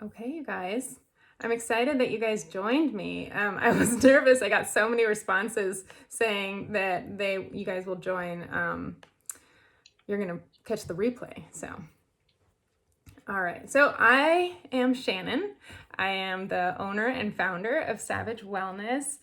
Okay, you guys. I'm excited that you guys joined me. I was nervous. I got so many responses saying that you guys will join. You're gonna catch the replay. So, all right. So I am Shannon. I am the owner and founder of Savage Wellness.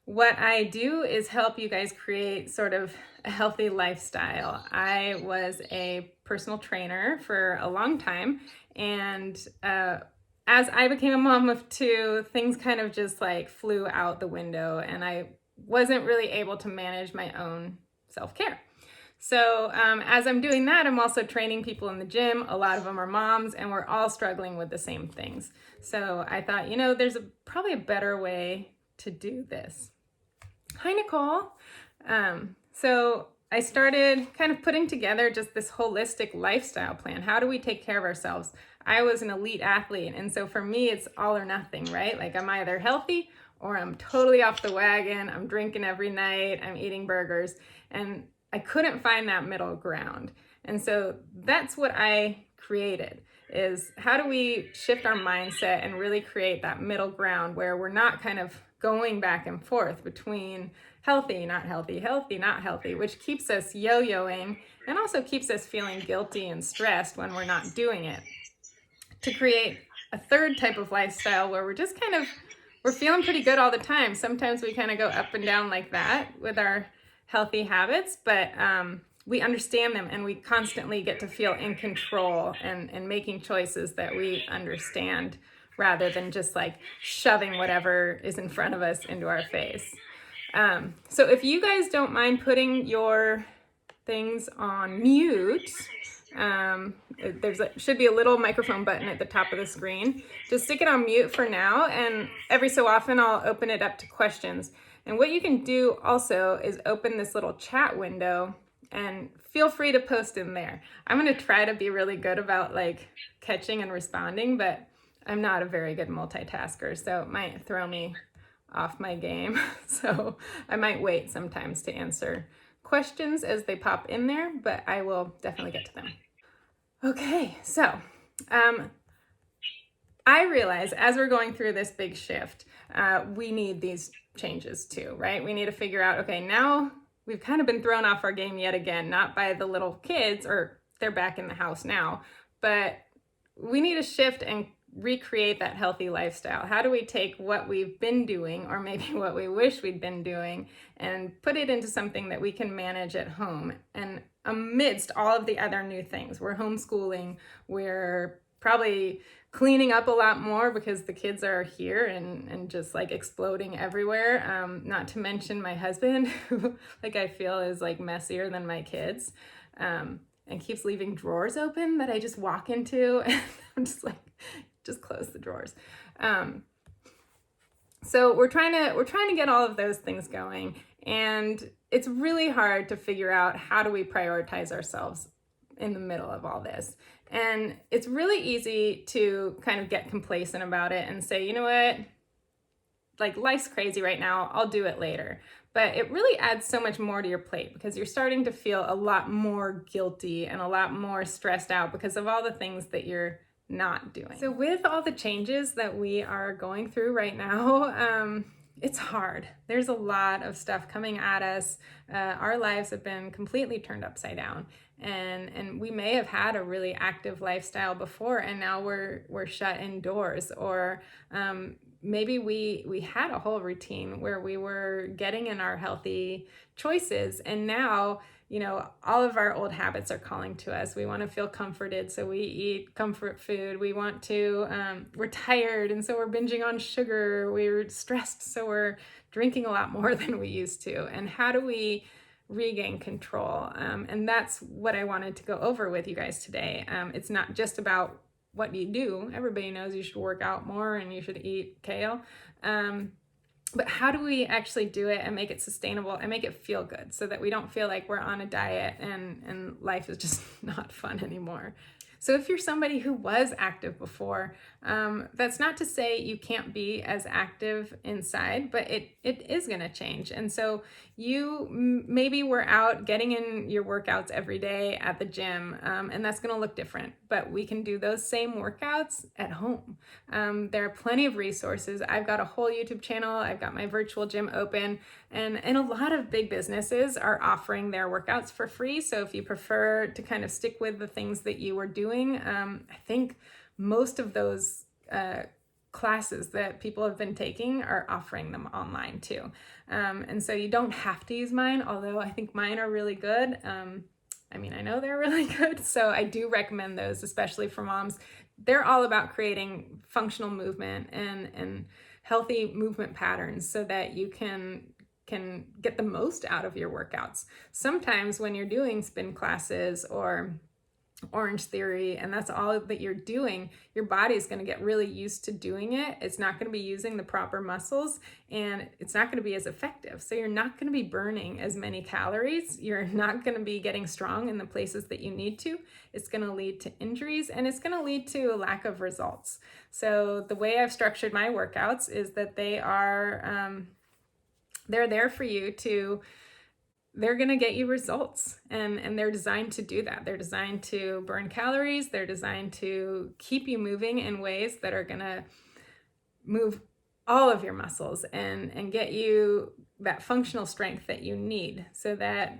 What I do is help you guys create sort of a healthy lifestyle. I was a personal trainer for a long time, and as I became a mom of two, things kind of just like flew out the window, and I wasn't really able to manage my own self-care. So as I'm doing that, I'm also training people in the gym. A lot of them are moms, and we're all struggling with the same things. So I thought, there's probably a better way to do this. Hi, Nicole. So I started kind of putting together just this holistic lifestyle plan. How do we take care of ourselves? I was an elite athlete, and so for me, it's all or nothing, right? Like I'm either healthy or I'm totally off the wagon. I'm drinking every night. I'm eating burgers, and I couldn't find that middle ground. And so that's what I created, is how do we shift our mindset and really create that middle ground where we're not kind of going back and forth between healthy, not healthy, healthy, not healthy, which keeps us yo-yoing and also keeps us feeling guilty and stressed when we're not doing it. To create a third type of lifestyle where we're just we're feeling pretty good all the time. Sometimes we kind of go up and down like that with our healthy habits, but we understand them and we constantly get to feel in control and making choices that we understand rather than just like shoving whatever is in front of us into our face. So if you guys don't mind putting your things on mute, should be a little microphone button at the top of the screen. Just stick it on mute for now, and every so often I'll open it up to questions. And what you can do also is open this little chat window and feel free to post in there. I'm going to try to be really good about like catching and responding, but I'm not a very good multitasker, so it might throw me off my game. So I might wait sometimes to answer questions as they pop in there, but I will definitely get to them. Okay, so I realize as we're going through this big shift, we need these changes too, right? We need to figure out, okay, now we've kind of been thrown off our game yet again, not by the little kids, or they're back in the house now, but we need to shift and recreate that healthy lifestyle. How do we take what we've been doing, or maybe what we wish we'd been doing, and put it into something that we can manage at home? And amidst all of the other new things, we're homeschooling, we're probably cleaning up a lot more because the kids are here and just like exploding everywhere. Not to mention my husband, who like I feel is like messier than my kids, and keeps leaving drawers open that I just walk into, and I'm just like, just close the drawers. So we're trying to get all of those things going, and it's really hard to figure out how do we prioritize ourselves in the middle of all this. And it's really easy to kind of get complacent about it and say, you know what, like life's crazy right now, I'll do it later. But it really adds so much more to your plate because you're starting to feel a lot more guilty and a lot more stressed out because of all the things that you're not doing. So with all the changes that we are going through right now, it's hard. There's a lot of stuff coming at us. Our lives have been completely turned upside down, and we may have had a really active lifestyle before, and now we're shut indoors, or maybe we had a whole routine where we were getting in our healthy choices, and now all of our old habits are calling to us. We want to feel comforted, so we eat comfort food. We want to, we're tired, and so we're binging on sugar. We're stressed, so we're drinking a lot more than we used to. And how do we regain control? And that's what I wanted to go over with you guys today. It's not just about what you do. Everybody knows you should work out more and you should eat kale. But how do we actually do it and make it sustainable and make it feel good so that we don't feel like we're on a diet and life is just not fun anymore? So if you're somebody who was active before, that's not to say you can't be as active inside, but it is going to change. And so you maybe were out getting in your workouts every day at the gym, and that's going to look different, but we can do those same workouts at home. There are plenty of resources. I've got a whole YouTube channel. I've got my virtual gym open, and a lot of big businesses are offering their workouts for free. So if you prefer to kind of stick with the things that you were doing, I think most of those classes that people have been taking are offering them online too. And so you don't have to use mine, although I think mine are really good. I mean, I know they're really good, so I do recommend those, especially for moms. They're all about creating functional movement and healthy movement patterns so that you can get the most out of your workouts. Sometimes when you're doing spin classes or Orange Theory, and that's all that you're doing, your body is going to get really used to doing it. It's not going to be using the proper muscles, and it's not going to be as effective. So you're not going to be burning as many calories. You're not going to be getting strong in the places that you need to. It's going to lead to injuries, and it's going to lead to a lack of results. So the way I've structured my workouts is that they are they're there for you to, they're going to get you results, and they're designed to do that. They're designed to burn calories. They're designed to keep you moving in ways that are going to move all of your muscles and get you that functional strength that you need, so that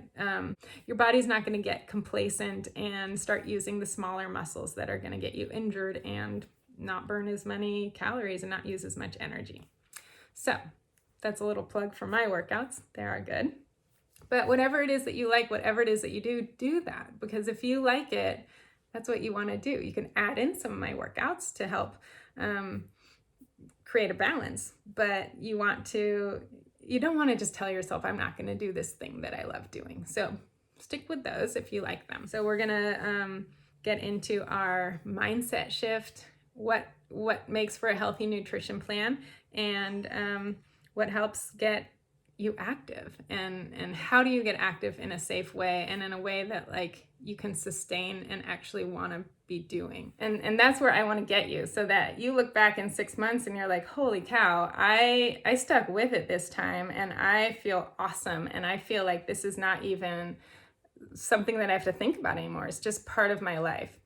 your body's not going to get complacent and start using the smaller muscles that are going to get you injured and not burn as many calories and not use as much energy. So that's a little plug for my workouts. They are good. But whatever it is that you like, whatever it is that you do that. Because if you like it, that's what you want to do. You can add in some of my workouts to help create a balance. But you don't want to just tell yourself, I'm not going to do this thing that I love doing. So stick with those if you like them. So we're going to get into our mindset shift, what makes for a healthy nutrition plan, and what helps get you active, and how do you get active in a safe way and in a way that like you can sustain and actually want to be doing. And that's where I want to get you, so that you look back in 6 months and you're like, holy cow, I stuck with it this time and I feel awesome, and I feel like this is not even something that I have to think about anymore. It's just part of my life.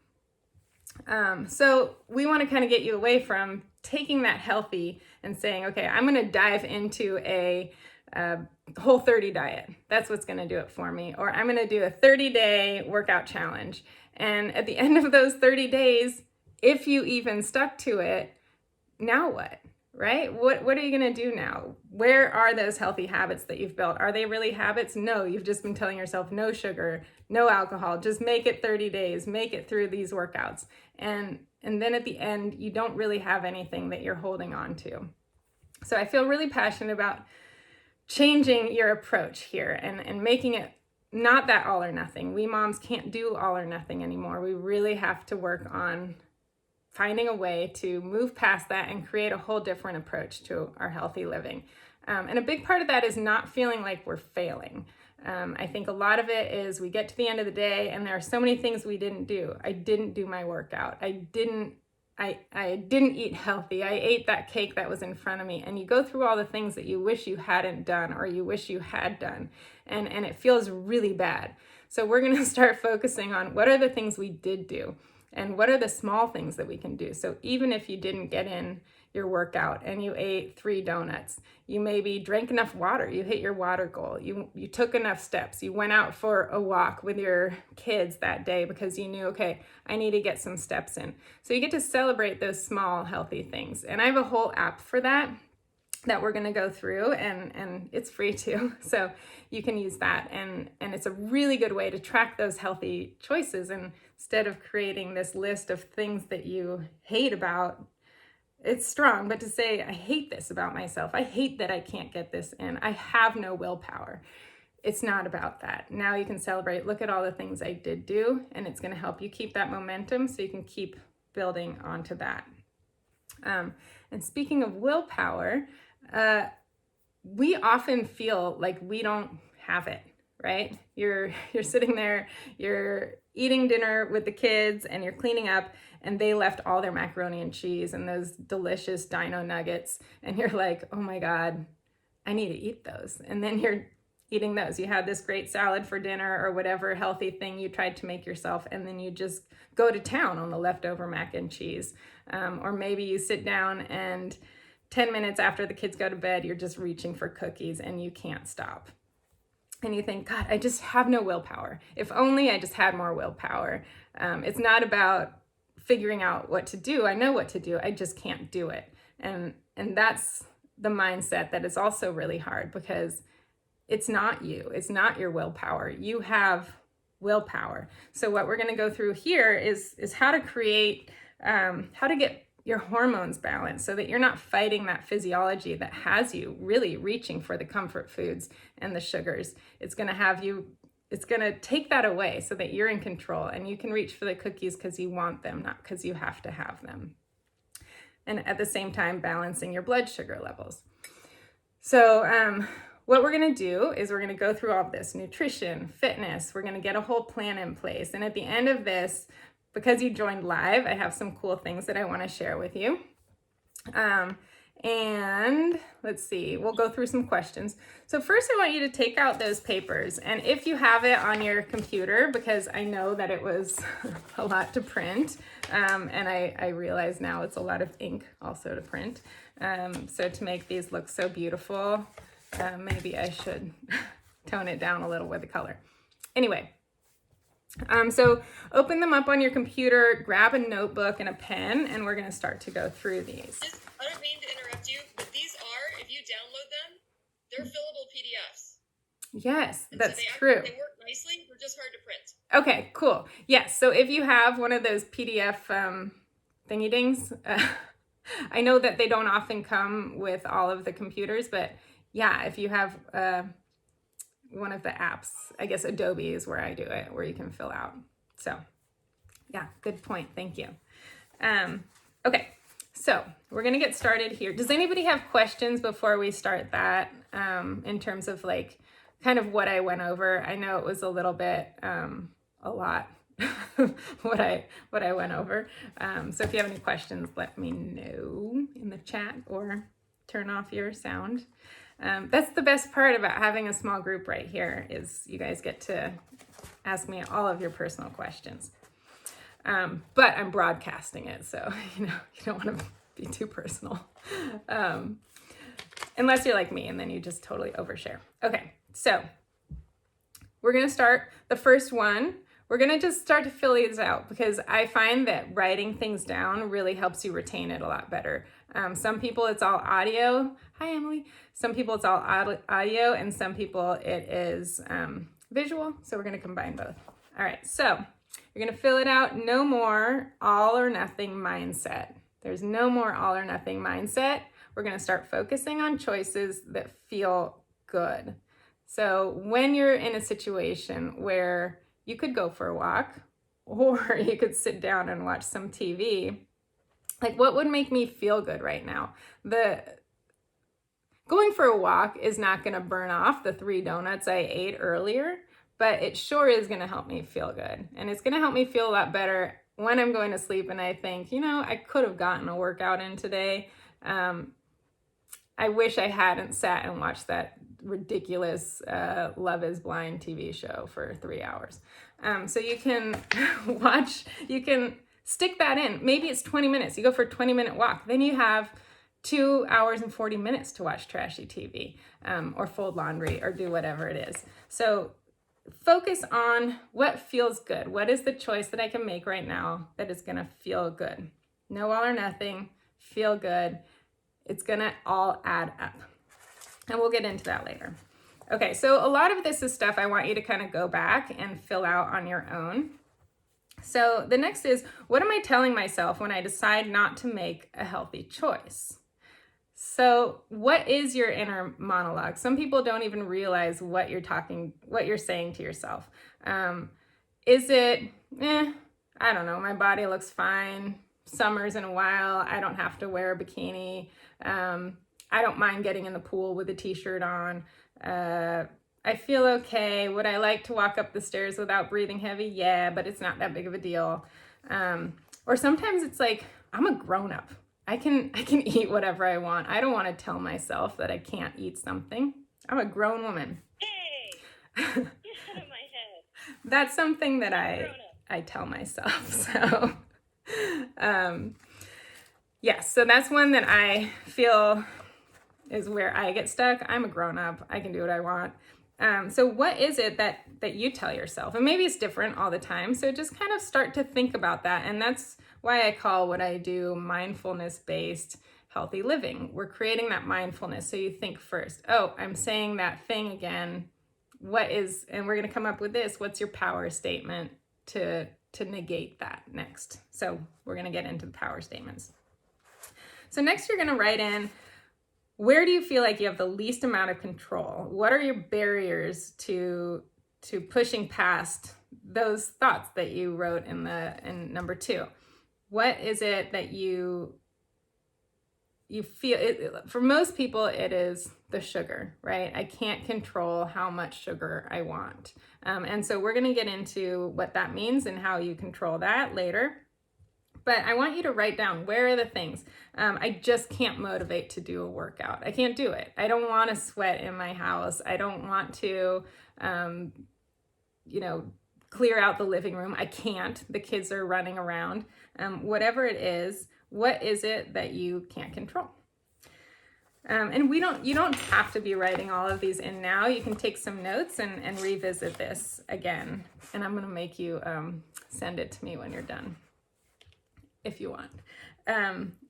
So we want to kind of get you away from taking that healthy and saying, okay, I'm going to dive into a Whole30 diet. That's what's going to do it for me. Or I'm going to do a 30-day workout challenge. And at the end of those 30 days, if you even stuck to it, now what? Right? What are you going to do now? Where are those healthy habits that you've built? Are they really habits? No, you've just been telling yourself no sugar, no alcohol, just make it 30 days, make it through these workouts. And then at the end, you don't really have anything that you're holding on to. So I feel really passionate about changing your approach here and making it not that all or nothing. We moms can't do all or nothing anymore. We really have to work on finding a way to move past that and create a whole different approach to our healthy living. And a big part of that is not feeling like we're failing. I think a lot of it is we get to the end of the day and there are so many things we didn't do. I didn't do my workout. I didn't eat healthy. I ate that cake that was in front of me. And you go through all the things that you wish you hadn't done or you wish you had done. And it feels really bad. So we're going to start focusing on what are the things we did do and what are the small things that we can do. So even if you didn't get in your workout and you ate 3 donuts, you maybe drank enough water, you hit your water goal, you took enough steps, you went out for a walk with your kids that day because you knew, okay, I need to get some steps in. So you get to celebrate those small healthy things. And I have a whole app for that we're going to go through, and it's free too, so you can use that, and it's a really good way to track those healthy choices. And instead of creating this list of things that you hate about, it's strong, but to say, I hate this about myself, I hate that I can't get this in, I have no willpower. It's not about that. Now you can celebrate, look at all the things I did do, and it's going to help you keep that momentum so you can keep building onto that. And speaking of willpower, we often feel like we don't have it. right? You're sitting there, you're eating dinner with the kids and you're cleaning up, and they left all their macaroni and cheese and those delicious dino nuggets, and you're like, oh my God, I need to eat those. And then you're eating those. You had this great salad for dinner or whatever healthy thing you tried to make yourself, and then you just go to town on the leftover mac and cheese. Or maybe you sit down and 10 minutes after the kids go to bed, you're just reaching for cookies and you can't stop. And you think, God, I just have no willpower. If only I just had more willpower. It's not about figuring out what to do. I know what to do. I just can't do it. And that's the mindset that is also really hard, because it's not you. It's not your willpower. You have willpower. So what we're going to go through here is how to create, how to get your hormones balanced so that you're not fighting that physiology that has you really reaching for the comfort foods and the sugars. It's going to take that away so that you're in control and you can reach for the cookies because you want them, not because you have to have them. And at the same time, balancing your blood sugar levels. So what we're going to do is we're going to go through all of this: nutrition, fitness. We're going to get a whole plan in place. And at the end of this, because you joined live, I have some cool things that I want to share with you. And let's see, we'll go through some questions. So first I want you to take out those papers. And if you have it on your computer, because I know that it was a lot to print, and I realize now it's a lot of ink also to print. So to make these look so beautiful, maybe I should tone it down a little with the color. Anyway, so open them up on your computer, grab a notebook and a pen, and we're going to start to go through these. I don't mean to interrupt you, but these are, if you download them, they're fillable PDFs. Yes, And that's so true. They work nicely, they're just hard to print. Okay, cool. Yes, so if you have one of those PDF thingy dings, I know that they don't often come with all of the computers, but yeah, if you have one of the apps, I guess Adobe is where I do it, where you can fill out. So yeah, good point. Thank you. Okay, so we're going to get started here. Does anybody have questions before we start that, in terms of like kind of what I went over? I know it was a little bit, a lot what I went over. So if you have any questions, let me know in the chat or turn off your sound. That's the best part about having a small group right here, is you guys get to ask me all of your personal questions. But I'm broadcasting it, so you don't want to be too personal. Unless you're like me and then you just totally overshare. Okay, so we're gonna start the first one. We're gonna just start to fill these out, because I find that writing things down really helps you retain it a lot better. Some people it's all audio. Hi, Emily. Some people it's all audio, and some people it is visual. So we're gonna combine both. All right, so you're gonna fill it out. No more all or nothing mindset. There's no more all or nothing mindset. We're gonna start focusing on choices that feel good. So when you're in a situation where you could go for a walk, or you could sit down and watch some TV, like what would make me feel good right now? Going for a walk is not gonna burn off the 3 donuts I ate earlier, but it sure is gonna help me feel good. And it's gonna help me feel a lot better when I'm going to sleep and I think, I could have gotten a workout in today. I wish I hadn't sat and watched that ridiculous Love is Blind TV show for 3 hours. So you can you can stick that in. Maybe it's 20 minutes. You go for a 20-minute walk. Then you have 2 hours and 40 minutes to watch trashy TV, or fold laundry, or do whatever it is. So focus on what feels good. What is the choice that I can make right now that is going to feel good? No all or nothing. Feel good. It's going to all add up. And we'll get into that later. Okay, so a lot of this is stuff I want you to kind of go back and fill out on your own. So the next is, what am I telling myself when I decide not to make a healthy choice? So what is your inner monologue? Some people don't even realize what you're saying to yourself. Is it, I don't know, my body looks fine. Summer's in a while. I don't have to wear a bikini. I don't mind getting in the pool with a t-shirt on. I I feel okay. Would I like to walk up the stairs without breathing heavy? Yeah, but it's not that big of a deal. Or sometimes it's like, I'm a grown up. I can eat whatever I want. I don't want to tell myself that I can't eat something. I'm a grown woman. Hey, get out of my head. That's something that Grown up. I tell myself. So yeah, so that's one that I feel is where I get stuck. I'm a grown up. I can do what I want. So what is it that you tell yourself? And maybe it's different all the time. So just kind of start to think about that. And that's why I call what I do mindfulness-based healthy living. We're creating that mindfulness. So you think first, oh, I'm saying that thing again. What is, and we're going to come up with this. What's your power statement to negate that next? So we're going to get into the power statements. So next you're going to write in, where do you feel like you have the least amount of control? What are your barriers to pushing past those thoughts that you wrote in number 2? What is it that you feel it, for most people it is the sugar, right? I can't control how much sugar I want. And so we're going to get into what that means and how you control that later. But I want you to write down, where are the things? I just can't motivate to do a workout. I can't do it. I don't want to sweat in my house. I don't want to, clear out the living room. I can't. The kids are running around. Whatever it is, what is it that you can't control? And you don't have to be writing all of these in now. You can take some notes and revisit this again. And I'm going to make you send it to me when you're done, if you want.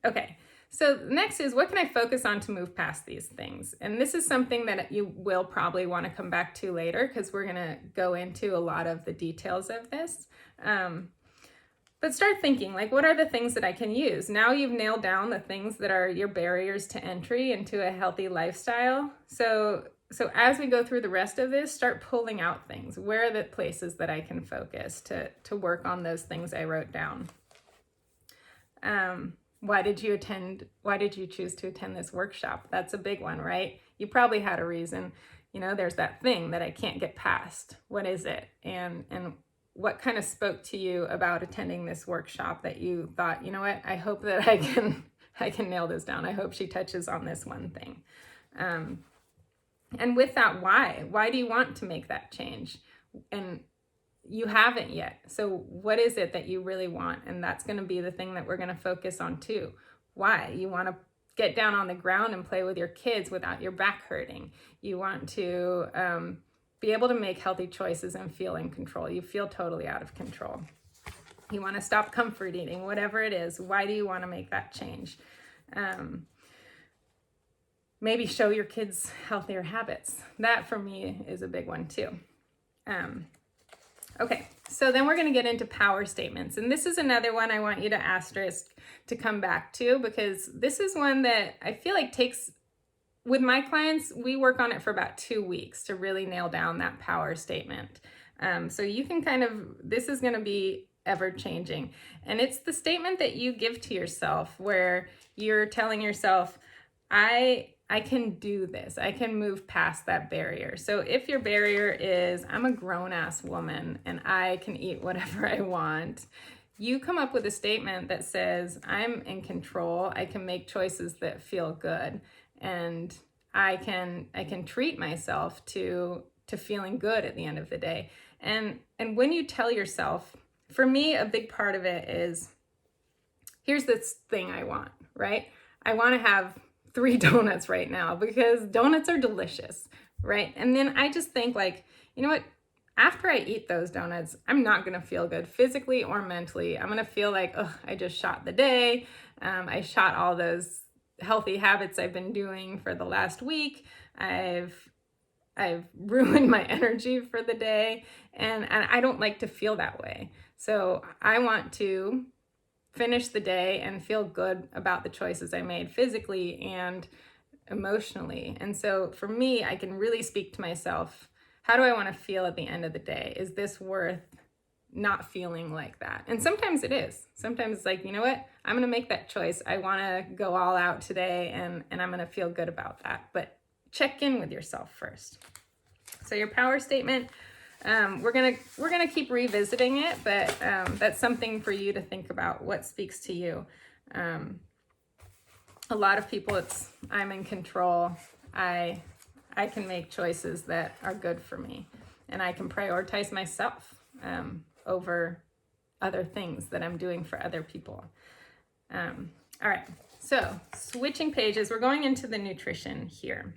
Okay, so next is, what can I focus on to move past these things? And this is something that you will probably want to come back to later, because we're going to go into a lot of the details of this. But start thinking, like, what are the things that I can use? Now you've nailed down the things that are your barriers to entry into a healthy lifestyle. So as we go through the rest of this, start pulling out things. Where are the places that I can focus to work on those things I wrote down? Why did you choose to attend this workshop? That's a big one, right? You probably had a reason. There's that thing that I can't get past. What is it? And what kind of spoke to you about attending this workshop that you thought, you know what, I hope that I can nail this down. I hope she touches on this one thing. And with that, why do you want to make that change? And you haven't yet. So what is it that you really want? And that's going to be the thing that we're going to focus on too. Why? You want to get down on the ground and play with your kids without your back hurting. You want to be able to make healthy choices and feel in control. You feel totally out of control. You want to stop comfort eating, whatever it is. Why do you want to make that change? Maybe show your kids healthier habits. That for me is a big one too. Okay, so then we're going to get into power statements. And this is another one I want you to asterisk to come back to, because this is one that I feel like takes, with my clients, we work on it for about 2 weeks to really nail down that power statement. So you can this is going to be ever changing. And it's the statement that you give to yourself where you're telling yourself, I can do this. I can move past that barrier. So if your barrier is, I'm a grown-ass woman and I can eat whatever I want, you come up with a statement that says, I'm in control. I can make choices that feel good. And I can treat myself to feeling good at the end of the day. And when you tell yourself, for me, a big part of it is, here's this thing I want, right? I want to have 3 donuts right now because donuts are delicious, right? And then I just think, like, you know what? After I eat those donuts, I'm not going to feel good physically or mentally. I'm going to feel like, oh, I just shot the day. I shot all those healthy habits I've been doing for the last week. I've ruined my energy for the day, and I don't like to feel that way. So I want to finish the day and feel good about the choices I made physically and emotionally. And so for me, I can really speak to myself, how do I want to feel at the end of the day? Is this worth not feeling like that? And sometimes it is. Sometimes it's like, you know what? I'm going to make that choice. I want to go all out today, and I'm going to feel good about that. But check in with yourself first. So your power statement, we're gonna keep revisiting it, but that's something for you to think about. What speaks to you? A lot of people, it's I'm in control. I can make choices that are good for me, and I can prioritize myself over other things that I'm doing for other people. All right, so switching pages, we're going into the nutrition here.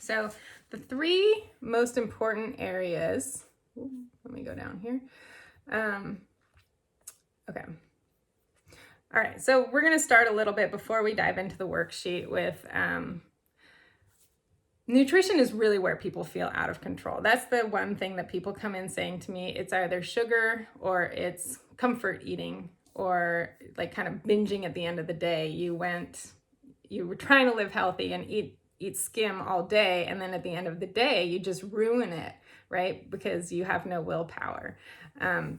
So the three most important areas, let me go down here. Okay. All right, so we're gonna start a little bit before we dive into the worksheet with nutrition is really where people feel out of control. That's the one thing that people come in saying to me, it's either sugar or it's comfort eating or like kind of binging at the end of the day. You were trying to live healthy and eat skim all day, and then at the end of the day, you just ruin it, right? Because you have no willpower. And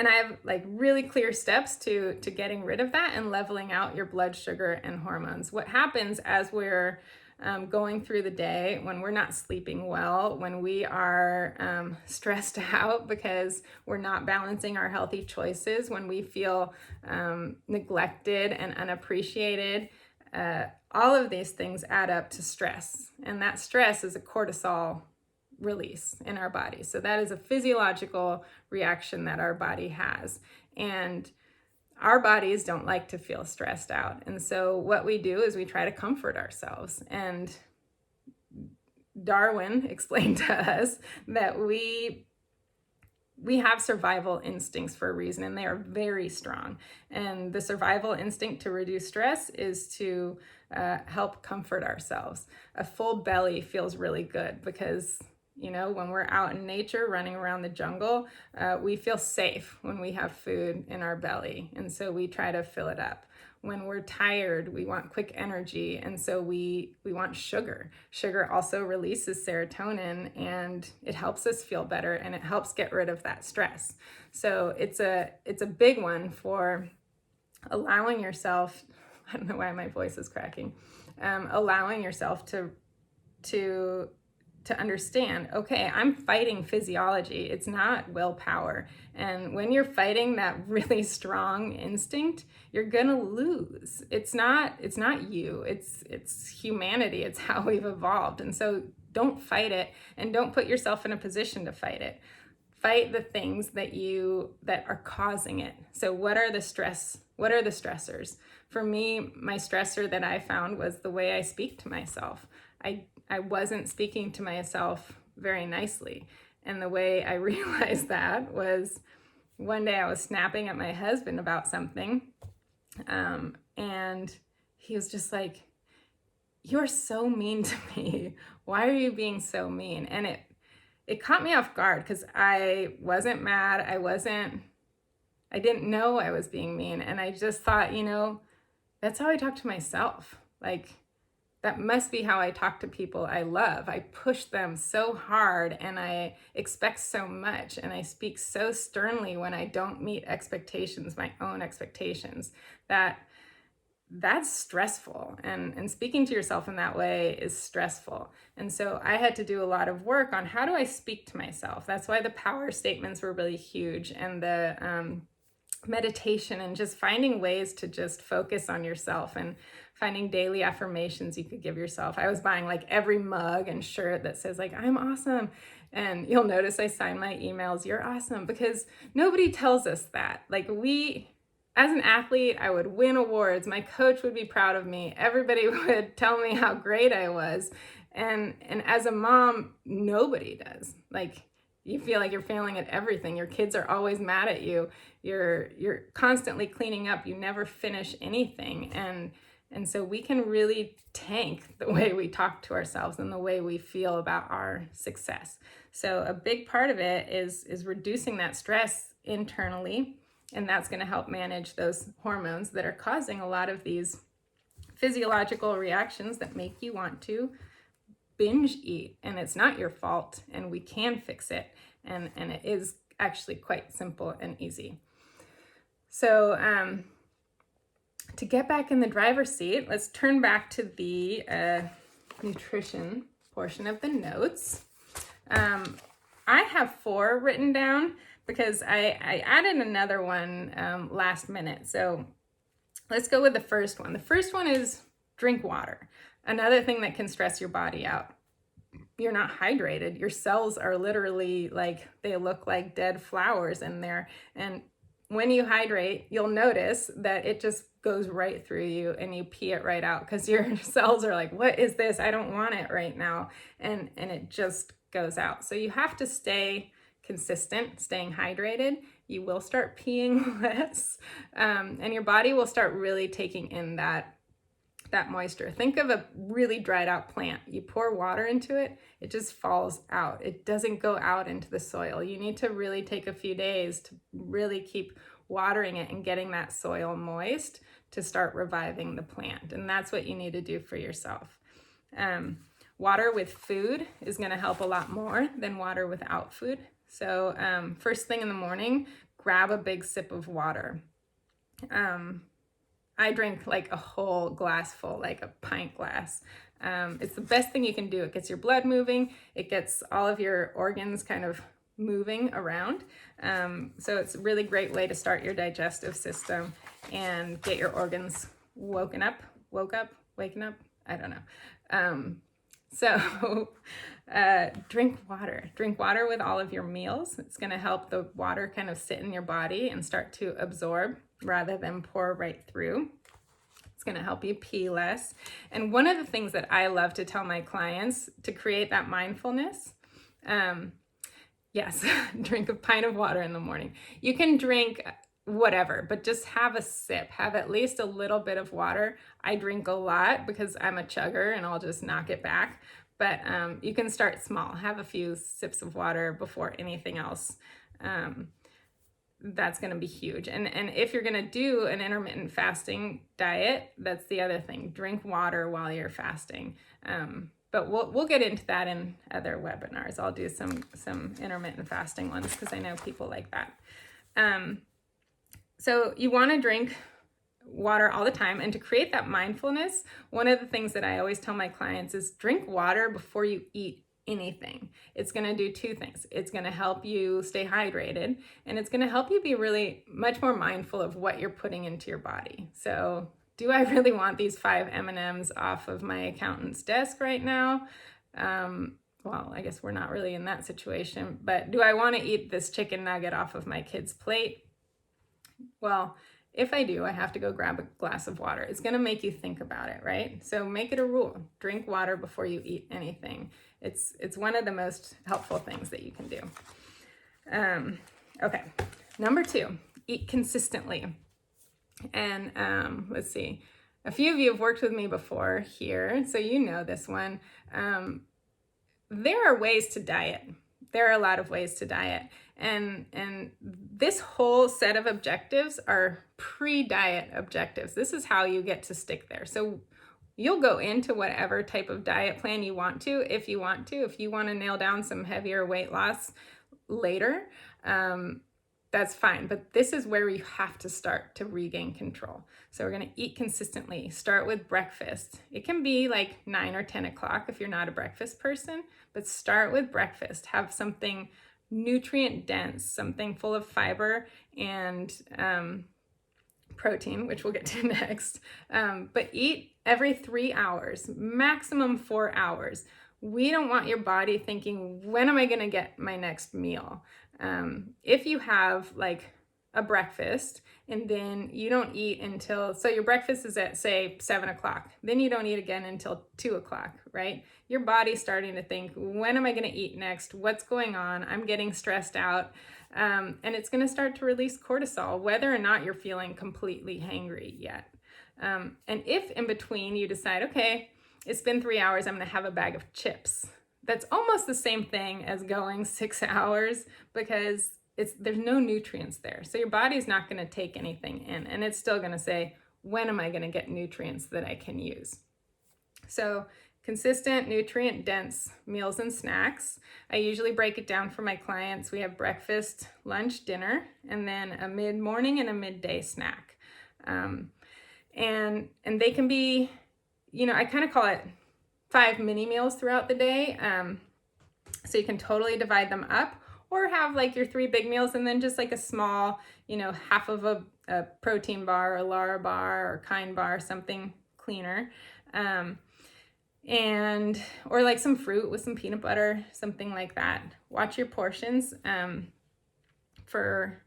I have like really clear steps to getting rid of that and leveling out your blood sugar and hormones. What happens as we're going through the day, when we're not sleeping well, when we are stressed out because we're not balancing our healthy choices, when we feel neglected and unappreciated, all of these things add up to stress. And that stress is a cortisol release in our body. So that is a physiological reaction that our body has. And our bodies don't like to feel stressed out. And so what we do is we try to comfort ourselves. And Darwin explained to us that we have survival instincts for a reason, and they are very strong. And the survival instinct to reduce stress is to help comfort ourselves. A full belly feels really good because when we're out in nature running around the jungle, we feel safe when we have food in our belly. And so we try to fill it up. When we're tired, we want quick energy. And so we want sugar. Sugar also releases serotonin, and it helps us feel better, and it helps get rid of that stress. So it's a big one for allowing yourself, I don't know why my voice is cracking, allowing yourself to understand, okay, I'm fighting physiology. It's not willpower. And when you're fighting that really strong instinct, you're gonna lose. It's not you, it's humanity. It's how we've evolved. And so don't fight it, and don't put yourself in a position to fight it. Fight the things that are causing it. So what are the stressors? For me, my stressor that I found was the way I speak to myself. I wasn't speaking to myself very nicely. And the way I realized that was one day I was snapping at my husband about something. And he was just like, "You're so mean to me. Why are you being so mean?" And it caught me off guard because I wasn't mad. I didn't know I was being mean. And I just thought, that's how I talk to myself. Like, that must be how I talk to people I love. I push them so hard, and I expect so much, and I speak so sternly when I don't meet expectations, my own expectations. That's stressful, and speaking to yourself in that way is stressful. And so I had to do a lot of work on how do I speak to myself. That's why the power statements were really huge, and the meditation, and just finding ways to just focus on yourself, and finding daily affirmations you could give yourself. I was buying like every mug and shirt that says like, "I'm awesome." And you'll notice I sign my emails, "You're awesome," because nobody tells us that. Like, as an athlete, I would win awards. My coach would be proud of me. Everybody would tell me how great I was. And as a mom, nobody does. Like, you feel like you're failing at everything. Your kids are always mad at you. You're constantly cleaning up. You never finish anything. And so we can really tank the way we talk to ourselves and the way we feel about our success. So a big part of it is reducing that stress internally, and that's going to help manage those hormones that are causing a lot of these physiological reactions that make you want to binge eat. And it's not your fault, and we can fix it. And it is actually quite simple and easy. So to get back in the driver's seat, let's turn back to the nutrition portion of the notes. I have 4 written down because I added another one last minute. So let's go with the first one. The first one is drink water. Another thing that can stress your body out. You're not hydrated. Your cells are literally like, they look like dead flowers in there. And when you hydrate, you'll notice that it just goes right through you and you pee it right out because your cells are like, what is this? I don't want it right now. And it just goes out. So you have to stay consistent, staying hydrated. You will start peeing less, and your body will start really taking in that moisture. Think of a really dried out plant. You pour water into it, it just falls out. It doesn't go out into the soil. You need to really take a few days to really keep watering it and getting that soil moist to start reviving the plant. And that's what you need to do for yourself. Water with food is going to help a lot more than water without food. So first thing in the morning, grab a big sip of water. I drink like a whole glass full, like a pint glass. It's the best thing you can do. It gets your blood moving. It gets all of your organs kind of moving around. So it's a really great way to start your digestive system and get your organs waking up. I don't know. So drink water. Drink water with all of your meals. It's going to help the water kind of sit in your body and start to absorb rather than pour right through. It's going to help you pee less. And one of the things that I love to tell my clients to create that mindfulness, yes, drink a pint of water in the morning. You can drink whatever, but just have a sip, have at least a little bit of water. I drink a lot because I'm a chugger and I'll just knock it back. But you can start small, have a few sips of water before anything else. That's going to be huge. And if you're going to do an intermittent fasting diet, that's the other thing. Drink water while you're fasting. But we'll get into that in other webinars. I'll do some intermittent fasting ones because I know people like that. So you want to drink water all the time. And to create that mindfulness, one of the things that I always tell my clients is drink water before you eat anything. It's going to do 2 things. It's going to help you stay hydrated, and it's going to help you be really much more mindful of what you're putting into your body. So do I really want these 5 M&Ms off of my accountant's desk right now? Well, I guess we're not really in that situation, but do I want to eat this chicken nugget off of my kid's plate? Well, if I do, I have to go grab a glass of water. It's going to make you think about it, right? So make it a rule. Drink water before you eat anything. It's one of the most helpful things that you can do. Okay, number 2, eat consistently. And let's see. A few of you have worked with me before here, so you know this one. There are ways to diet. There are a lot of ways to diet. And this whole set of objectives are pre-diet objectives. This is how you get to stick there. So you'll go into whatever type of diet plan you want to, if you want to. If you want to nail down some heavier weight loss later, that's fine. But this is where you have to start to regain control. So we're going to eat consistently. Start with breakfast. It can be like 9 or 10 o'clock if you're not a breakfast person, but start with breakfast. Have something nutrient dense, something full of fiber and protein, which we'll get to next. But eat every 3 hours, maximum 4 hours. We don't want your body thinking, when am I going to get my next meal? If you have like a breakfast and then you don't eat until, so your breakfast is at say 7 o'clock, then you don't eat again until 2 o'clock, right? Your body's starting to think, when am I going to eat next? What's going on? I'm getting stressed out. And it's going to start to release cortisol, whether or not you're feeling completely hangry yet. And if in between you decide, okay, it's been 3 hours, I'm going to have a bag of chips. That's almost the same thing as going 6 hours because there's no nutrients there. So your body's not going to take anything in, and it's still going to say, when am I going to get nutrients that I can use? So consistent, nutrient-dense meals and snacks. I usually break it down for my clients. We have breakfast, lunch, dinner, and then a mid-morning and a midday snack. And they can be, I kind of call it 5 mini meals throughout the day. So you can totally divide them up, or have like your 3 big meals and then just like a small, half of a protein bar, or a Lara bar, or Kind bar, something cleaner. And or like some fruit with some peanut butter, something like that. Watch your portions. For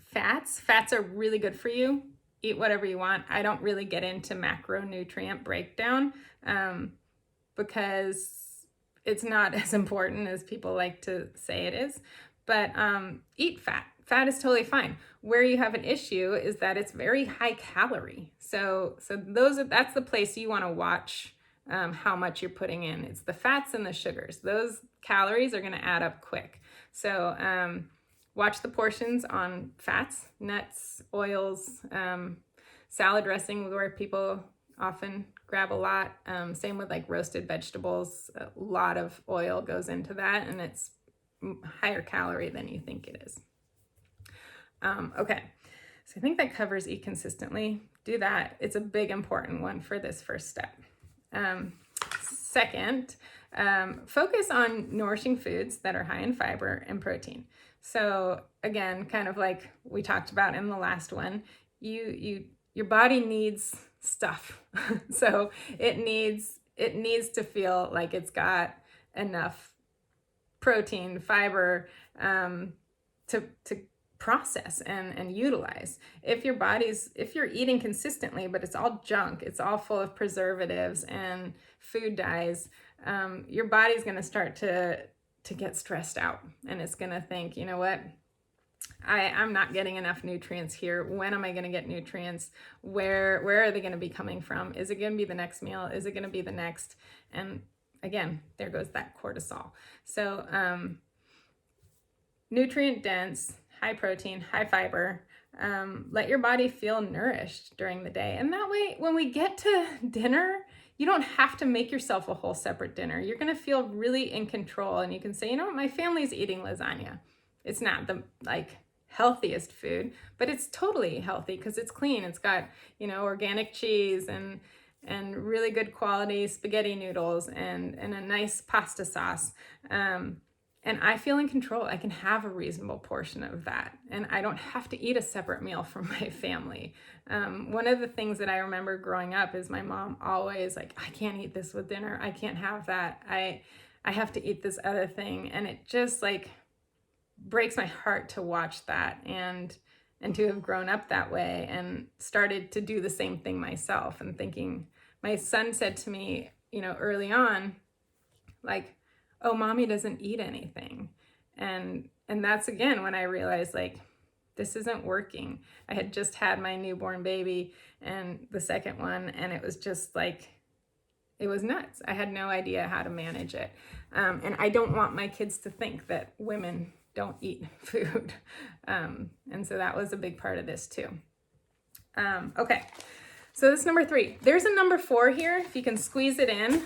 fats are really good for you. Eat whatever you want. I don't really get into macronutrient breakdown because it's not as important as people like to say it is. But eat fat. Fat is totally fine. Where you have an issue is that it's very high calorie. So that's the place you want to watch how much you're putting in. It's the fats and the sugars. Those calories are going to add up quick. So watch the portions on fats, nuts, oils, salad dressing, where people often grab a lot. Same with like roasted vegetables. A lot of oil goes into that, and it's higher calorie than you think it is. Okay, so I think that covers eat consistently. Do that. It's a big important one for this first step. Second, focus on nourishing foods that are high in fiber and protein. So again, kind of like we talked about in the last one, your body needs stuff. So it needs to feel like it's got enough protein, fiber, to process and utilize. If you're eating consistently, but it's all junk, it's all full of preservatives and food dyes, your body's going to start to get stressed out, and it's going to think, you know what, I'm not getting enough nutrients here. When am I going to get nutrients? Where are they going to be coming from? Is it going to be the next meal? Is it going to be the next? And again, there goes that cortisol. So nutrient dense, high protein, high fiber. Let your body feel nourished during the day. And that way, when we get to dinner, you don't have to make yourself a whole separate dinner. You're going to feel really in control, and you can say, you know what, my family's eating lasagna. It's not the healthiest food, but it's totally healthy because it's clean. It's got, organic cheese and really good quality spaghetti noodles and a nice pasta sauce. And I feel in control. I can have a reasonable portion of that. And I don't have to eat a separate meal from my family. One of the things that I remember growing up is my mom always like, I can't eat this with dinner. I can't have that. I have to eat this other thing. And it just breaks my heart to watch that and to have grown up that way and started to do the same thing myself, and thinking, my son said to me, early on, like, oh, mommy doesn't eat anything. And that's again when I realized this isn't working. I had just had my newborn baby and the second one, and it was just it was nuts. I had no idea how to manage it. And I don't want my kids to think that women don't eat food. And so that was a big part of this too. Okay, so this is number 3. There's a number 4 here, if you can squeeze it in.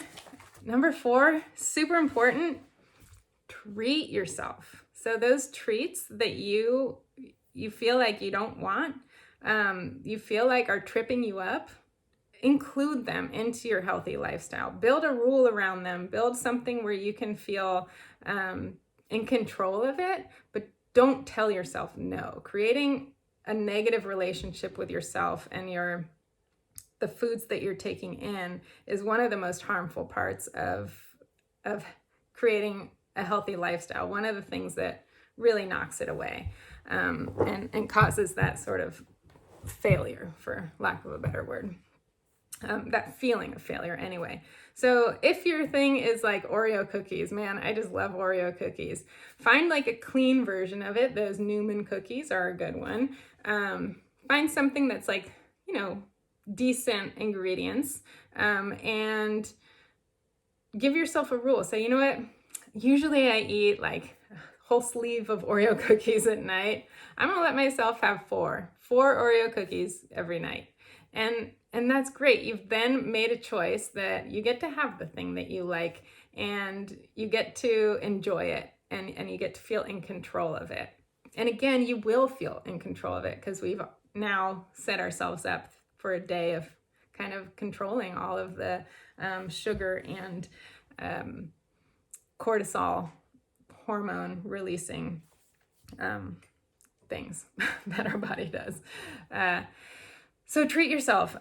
Number 4, super important, treat yourself. So those treats that you feel like you don't want, you feel like are tripping you up, include them into your healthy lifestyle. Build a rule around them. Build something where you can feel in control of it, but don't tell yourself no. Creating a negative relationship with yourself and the foods that you're taking in is one of the most harmful parts of creating a healthy lifestyle. One of the things that really knocks it away and causes that sort of failure, for lack of a better word. That feeling of failure anyway. So if your thing is like Oreo cookies, man, I just love Oreo cookies. Find a clean version of it. Those Newman cookies are a good one. Find something that's decent ingredients, and give yourself a rule. Say, you know what? Usually I eat a whole sleeve of Oreo cookies at night. I'm gonna let myself have four Oreo cookies every night. And that's great. You've then made a choice that you get to have the thing that you like, and you get to enjoy it, and you get to feel in control of it. And again, you will feel in control of it because we've now set ourselves up for a day of kind of controlling all of the sugar and cortisol hormone releasing things that our body does. So treat yourself.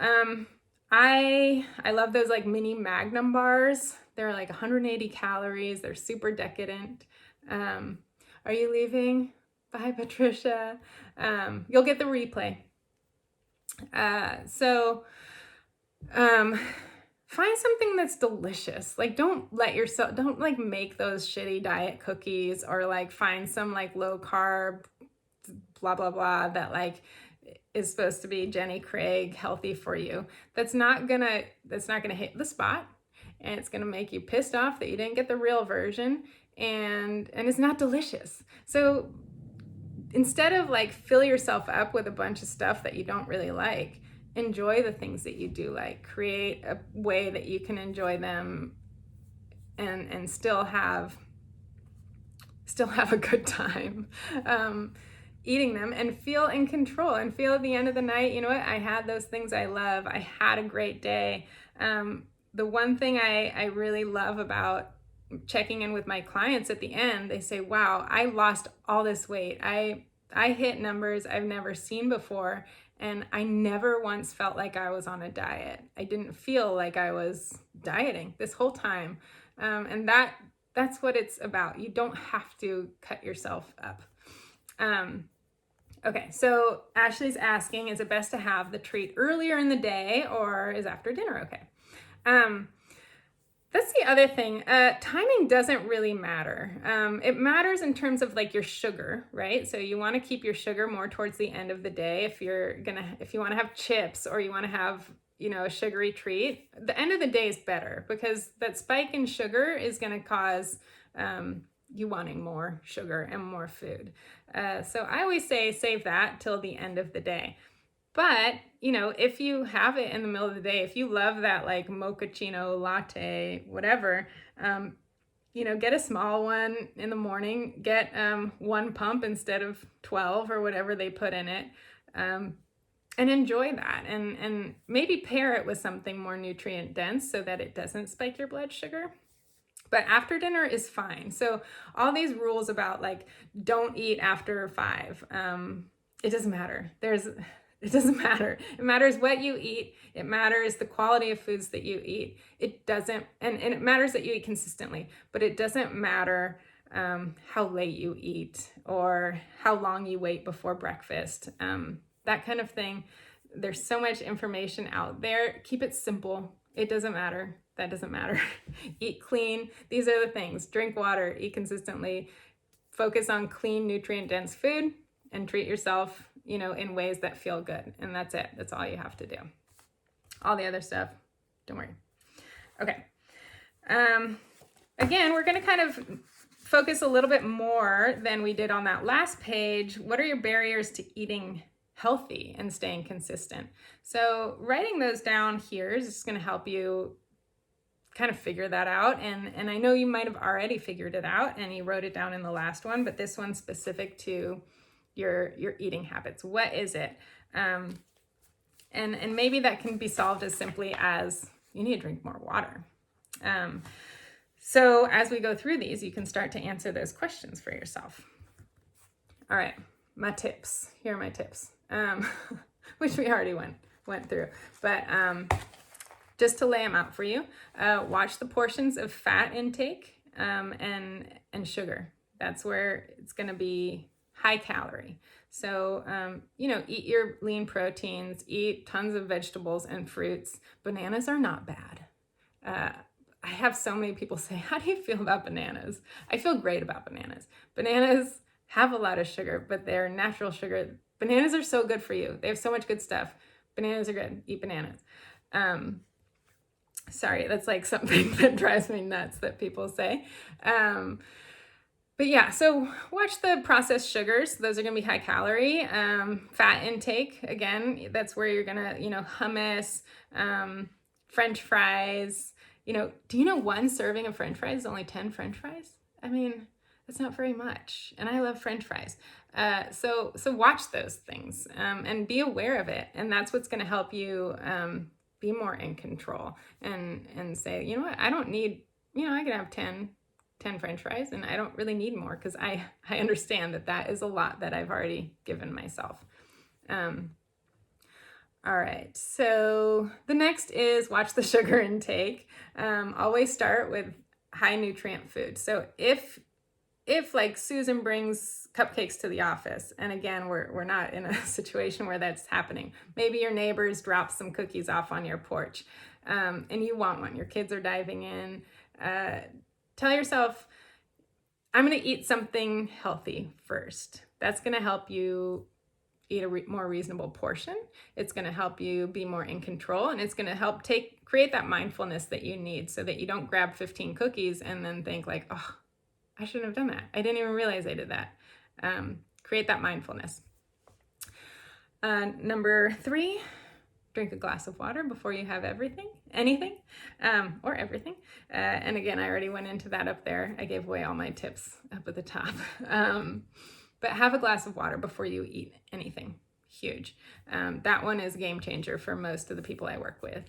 I love those like mini Magnum bars. They're like 180 calories. They're super decadent. Are you leaving? Bye, Patricia. You'll get the replay. Find something that's delicious. Like, don't like make those shitty diet cookies, or like find some like low carb, blah, blah, blah, that like is supposed to be Jenny Craig healthy for you. That's not gonna hit the spot, and it's gonna make you pissed off that you didn't get the real version, and it's not delicious. So instead of like fill yourself up with a bunch of stuff that you don't really like, enjoy the things that you do like. Create a way that you can enjoy them and still have a good time eating them, and feel in control, and feel at the end of the night, you know what, I had those things I love. I had a great day. The one thing I really love about checking in with my clients at the end, they say, wow, I lost all this weight. I hit numbers I've never seen before, and I never once felt like I was on a diet. I didn't feel like I was dieting this whole time. And that's what it's about. You don't have to cut yourself up. Okay, so Ashley's asking, is it best to have the treat earlier in the day, or is after dinner okay? That's the other thing. Timing doesn't really matter. It matters in terms of like your sugar, right? So you want to keep your sugar more towards the end of the day. If you want to have chips, or you want to have, you know, a sugary treat, the end of the day is better, because that spike in sugar is going to cause you wanting more sugar and more food. So I always say save that till the end of the day. But, you know, if you have it in the middle of the day, if you love that like mochaccino latte, whatever, you know, get a small one in the morning, get one pump instead of 12 or whatever they put in it, and enjoy that. And maybe pair it with something more nutrient dense so that it doesn't spike your blood sugar. But after dinner is fine. So all these rules about like, don't eat after 5, it doesn't matter. It doesn't matter. It matters what you eat. It matters the quality of foods that you eat. It doesn't, and it matters that you eat consistently, but it doesn't matter how late you eat or how long you wait before breakfast, that kind of thing. There's so much information out there. Keep it simple. It doesn't matter. That doesn't matter. Eat clean. These are the things. Drink water, eat consistently, focus on clean, nutrient-dense food, and treat yourself, you know, in ways that feel good. And that's it. That's all you have to do. All the other stuff, don't worry. Okay. Again, we're going to kind of focus a little bit more than we did on that last page. What are your barriers to eating healthy and staying consistent? So writing those down here is just going to help you kind of figure that out. And I know you might have already figured it out and you wrote it down in the last one, but this one's specific to your eating habits. What is it? And maybe that can be solved as simply as you need to drink more water. So as we go through these, you can start to answer those questions for yourself. All right, my tips. Here are my tips, which we already went through. But just to lay them out for you, watch the portions of fat intake and sugar. That's where it's going to be high calorie. So, you know, eat your lean proteins, eat tons of vegetables and fruits. Bananas are not bad. I have so many people say, how do you feel about bananas? I feel great about bananas. Bananas have a lot of sugar, but they're natural sugar. Bananas are so good for you. They have so much good stuff. Bananas are good. Eat bananas. Sorry, that's like something that drives me nuts that people say. But yeah, so watch the processed sugars. Those are going to be high calorie. Fat intake, again, that's where you're going to, you know, hummus, French fries. You know, do you know one serving of French fries is only 10 French fries? I mean, that's not very much. And I love French fries. So watch those things and be aware of it. And that's what's going to help you be more in control and say, you know what, I don't need, you know, I can have 10 10 French fries, and I don't really need more because I understand that that is a lot that I've already given myself. All right, so the next is watch the sugar intake. Always start with high nutrient food. So if like Susan brings cupcakes to the office, and again, we're not in a situation where that's happening. Maybe your neighbors drop some cookies off on your porch, and you want one. Your kids are diving in. Tell yourself, I'm going to eat something healthy first. That's going to help you eat a more reasonable portion. It's going to help you be more in control, and it's going to help create that mindfulness that you need so that you don't grab 15 cookies and then think like, oh, I shouldn't have done that. I didn't even realize I did that. Create that mindfulness. Number 3, drink a glass of water before you have anything, or everything. And again, I already went into that up there. I gave away all my tips up at the top. But have a glass of water before you eat anything. Huge. That one is a game changer for most of the people I work with.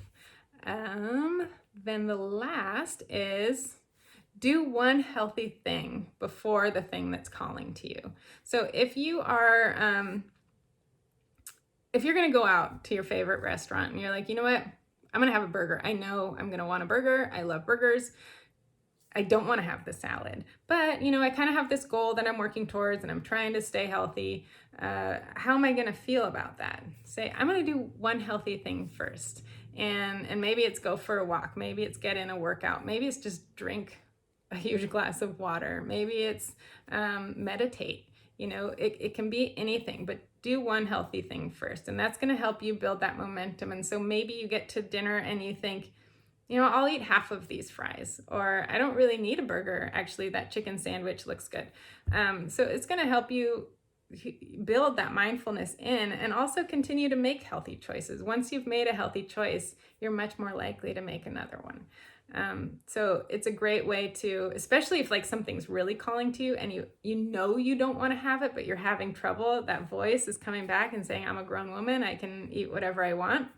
Then the last is do one healthy thing before the thing that's calling to you. So if you are, if you're going to go out to your favorite restaurant and you're like, you know what, I'm going to have a burger. I know I'm going to want a burger. I love burgers. I don't want to have the salad, but I kind of have this goal that I'm working towards and I'm trying to stay healthy. How am I going to feel about that? Say, I'm going to do one healthy thing first. And maybe it's go for a walk. Maybe it's get in a workout. Maybe it's just drink a huge glass of water. Maybe it's meditate. It can be anything, but do one healthy thing first. And that's going to help you build that momentum. And so maybe you get to dinner and you think, I'll eat half of these fries, or I don't really need a burger. Actually, that chicken sandwich looks good. So it's going to help you build that mindfulness in and also continue to make healthy choices. Once you've made a healthy choice, you're much more likely to make another one. So it's a great way to, especially if like something's really calling to you and you don't want to have it, but you're having trouble. That voice is coming back and saying, I'm a grown woman. I can eat whatever I want.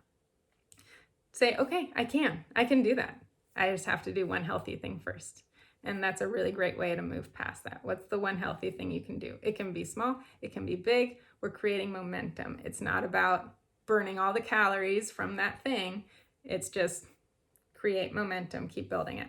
Say, okay, I can do that. I just have to do one healthy thing first. And that's a really great way to move past that. What's the one healthy thing you can do? It can be small, it can be big. We're creating momentum. It's not about burning all the calories from that thing. It's just create momentum, keep building it.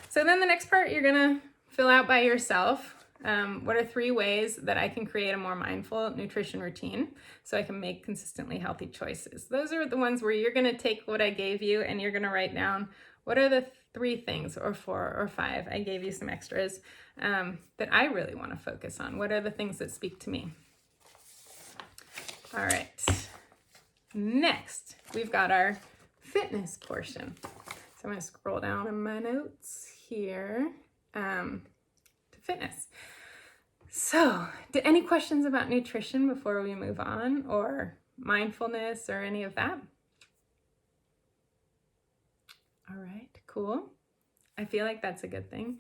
So then the next part you're gonna fill out by yourself. What are 3 ways that I can create a more mindful nutrition routine so I can make consistently healthy choices? Those are the ones where you're going to take what I gave you and you're going to write down what are the 3 things, or 4 or 5. I gave you some extras that I really want to focus on. What are the things that speak to me? All right. Next, we've got our fitness portion. So I'm going to scroll down in my notes here to fitness. So, any questions about nutrition before we move on, or mindfulness or any of that? All right, cool. I feel like that's a good thing.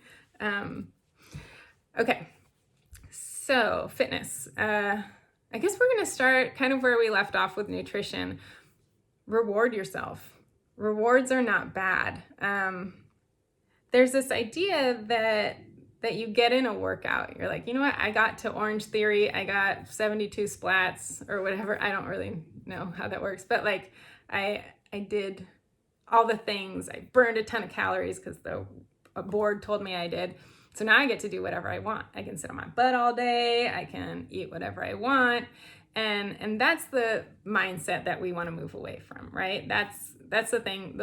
Okay, so fitness. I guess we're going to start kind of where we left off with nutrition. Reward yourself. Rewards are not bad. There's this idea that you get in a workout. You're like, you know what? I got to Orange Theory. I got 72 splats or whatever. I don't really know how that works, but like I did all the things. I burned a ton of calories because a board told me I did. So now I get to do whatever I want. I can sit on my butt all day. I can eat whatever I want. And that's the mindset that we want to move away from, right? That's the thing.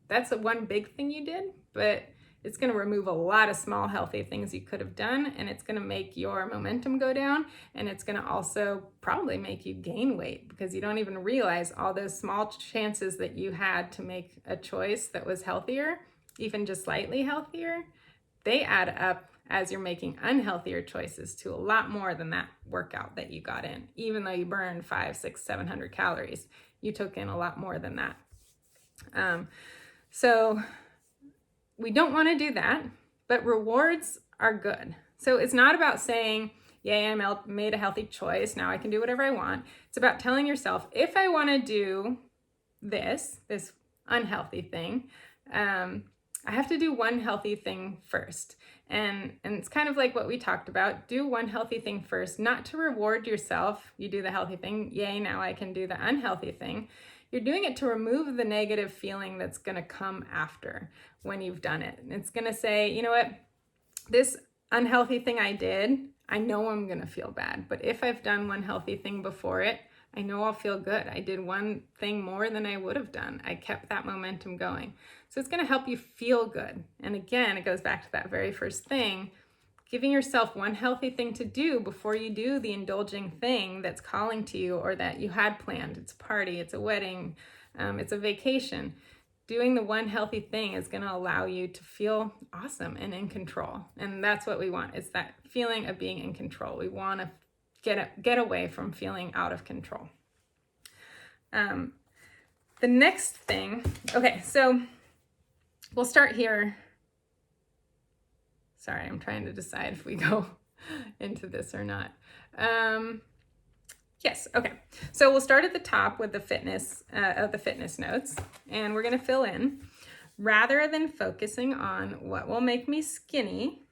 That's the one big thing you did, but it's going to remove a lot of small healthy things you could have done, and it's going to make your momentum go down, and it's going to also probably make you gain weight because you don't even realize all those small chances that you had to make a choice that was healthier, even just slightly healthier. They add up as you're making unhealthier choices to a lot more than that workout that you got in. Even though you burned 500, 600, 700 calories, you took in a lot more than that. So we don't want to do that, but rewards are good. So it's not about saying, yay, I made a healthy choice. Now I can do whatever I want. It's about telling yourself, if I want to do this unhealthy thing, I have to do one healthy thing first. And it's kind of like what we talked about. Do one healthy thing first, not to reward yourself. You do the healthy thing. Yay, now I can do the unhealthy thing. You're doing it to remove the negative feeling that's going to come after when you've done it. And it's going to say, you know what, this unhealthy thing I did, I know I'm going to feel bad. But if I've done one healthy thing before it, I know I'll feel good. I did one thing more than I would have done. I kept that momentum going. So it's going to help you feel good. And again, it goes back to that very first thing, giving yourself one healthy thing to do before you do the indulging thing that's calling to you or that you had planned. It's a party, it's a wedding, it's a vacation. Doing the one healthy thing is going to allow you to feel awesome and in control. And that's what we want. It's that feeling of being in control. We want to get away from feeling out of control. The next thing, okay, so we'll start here. Sorry, I'm trying to decide if we go into this or not. Yes, okay. So we'll start at the top with the fitness notes, and we're going to fill in. Rather than focusing on what will make me skinny,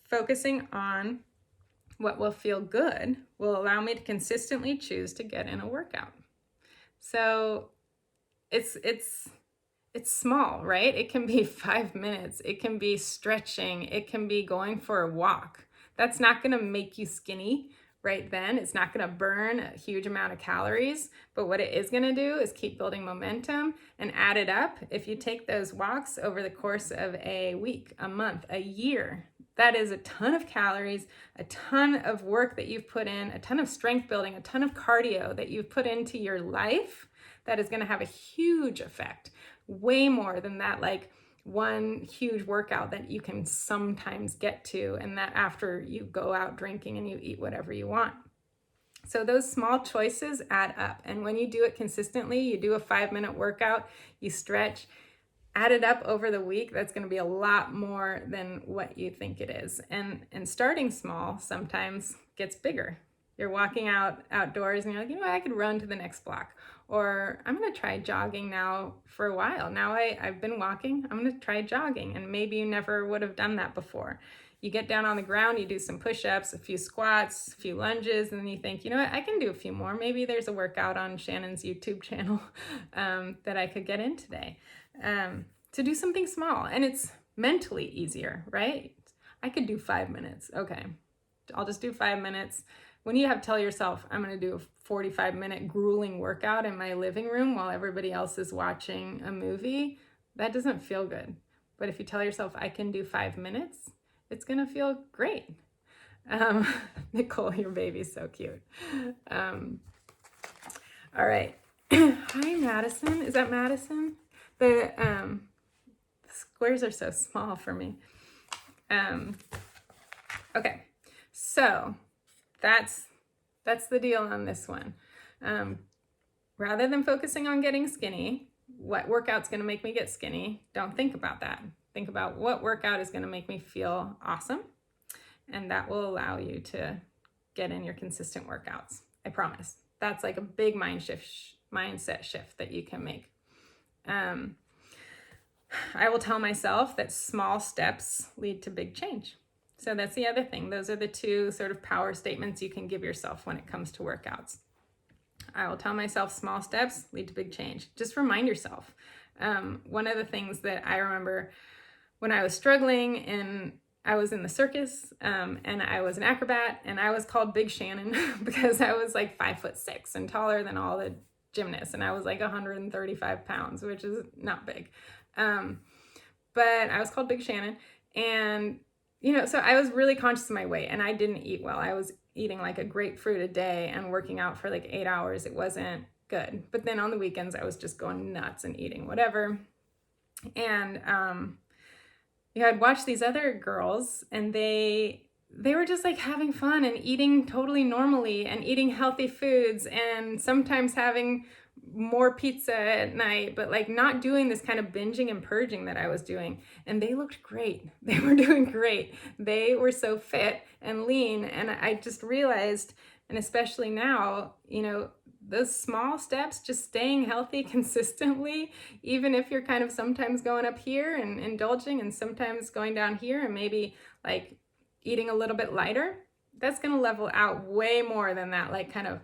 focusing on what will feel good will allow me to consistently choose to get in a workout. So it's small, right? It can be 5 minutes. It can be stretching. It can be going for a walk. That's not going to make you skinny right then. It's not going to burn a huge amount of calories, but what it is going to do is keep building momentum and add it up. If you take those walks over the course of a week, a month, a year, that is a ton of calories, a ton of work that you've put in, a ton of strength building, a ton of cardio that you've put into your life that is going to have a huge effect, way more than that like one huge workout that you can sometimes get to, and that after you go out drinking and you eat whatever you want. So those small choices add up. And when you do it consistently, you do a 5-minute workout, you stretch, add it up over the week, that's going to be a lot more than what you think it is. And starting small sometimes gets bigger. You're walking outdoors and you're like, you know, I could run to the next block. Or I'm going to try jogging now for a while. Now I've been walking, I'm going to try jogging. And maybe you never would have done that before. You get down on the ground, you do some push-ups, a few squats, a few lunges, and then you think, you know what, I can do a few more. Maybe there's a workout on Shannon's YouTube channel that I could get in today. To do something small, and it's mentally easier, right? I could do 5 minutes. Okay, I'll just do 5 minutes. When you have to tell yourself, I'm going to do a 45-minute grueling workout in my living room while everybody else is watching a movie, that doesn't feel good. But if you tell yourself, I can do 5 minutes, it's going to feel great. Nicole, your baby's so cute. All right. Hi, Madison. Is that Madison? The squares are so small for me. Okay, so that's the deal on this one. Rather than focusing on getting skinny, what workout's going to make me get skinny, don't think about that. Think about what workout is going to make me feel awesome, and that will allow you to get in your consistent workouts. I promise. That's like a big mindset shift that you can make. I will tell myself that small steps lead to big change. So that's the other thing. Those are the two sort of power statements you can give yourself when it comes to workouts. I will tell myself small steps lead to big change. Just remind yourself. One of the things that I remember when I was struggling and I was in the circus and I was an acrobat, and I was called Big Shannon because I was like 5'6" and taller than all the gymnasts, and I was like 135 pounds, which is not big. But I was called Big Shannon, and you know, so I was really conscious of my weight, and I didn't eat well. I was eating like a grapefruit a day and working out for like 8 hours. It wasn't good. But then on the weekends, I was just going nuts and eating whatever. And I'd watch these other girls, and they were just like having fun and eating totally normally and eating healthy foods, and sometimes having more pizza at night, but like not doing this kind of binging and purging that I was doing. And they looked great. They were doing great. They were so fit and lean. And I just realized, and especially now, you know, those small steps, just staying healthy consistently, even if you're kind of sometimes going up here and indulging and sometimes going down here and maybe like eating a little bit lighter, that's going to level out way more than that, like kind of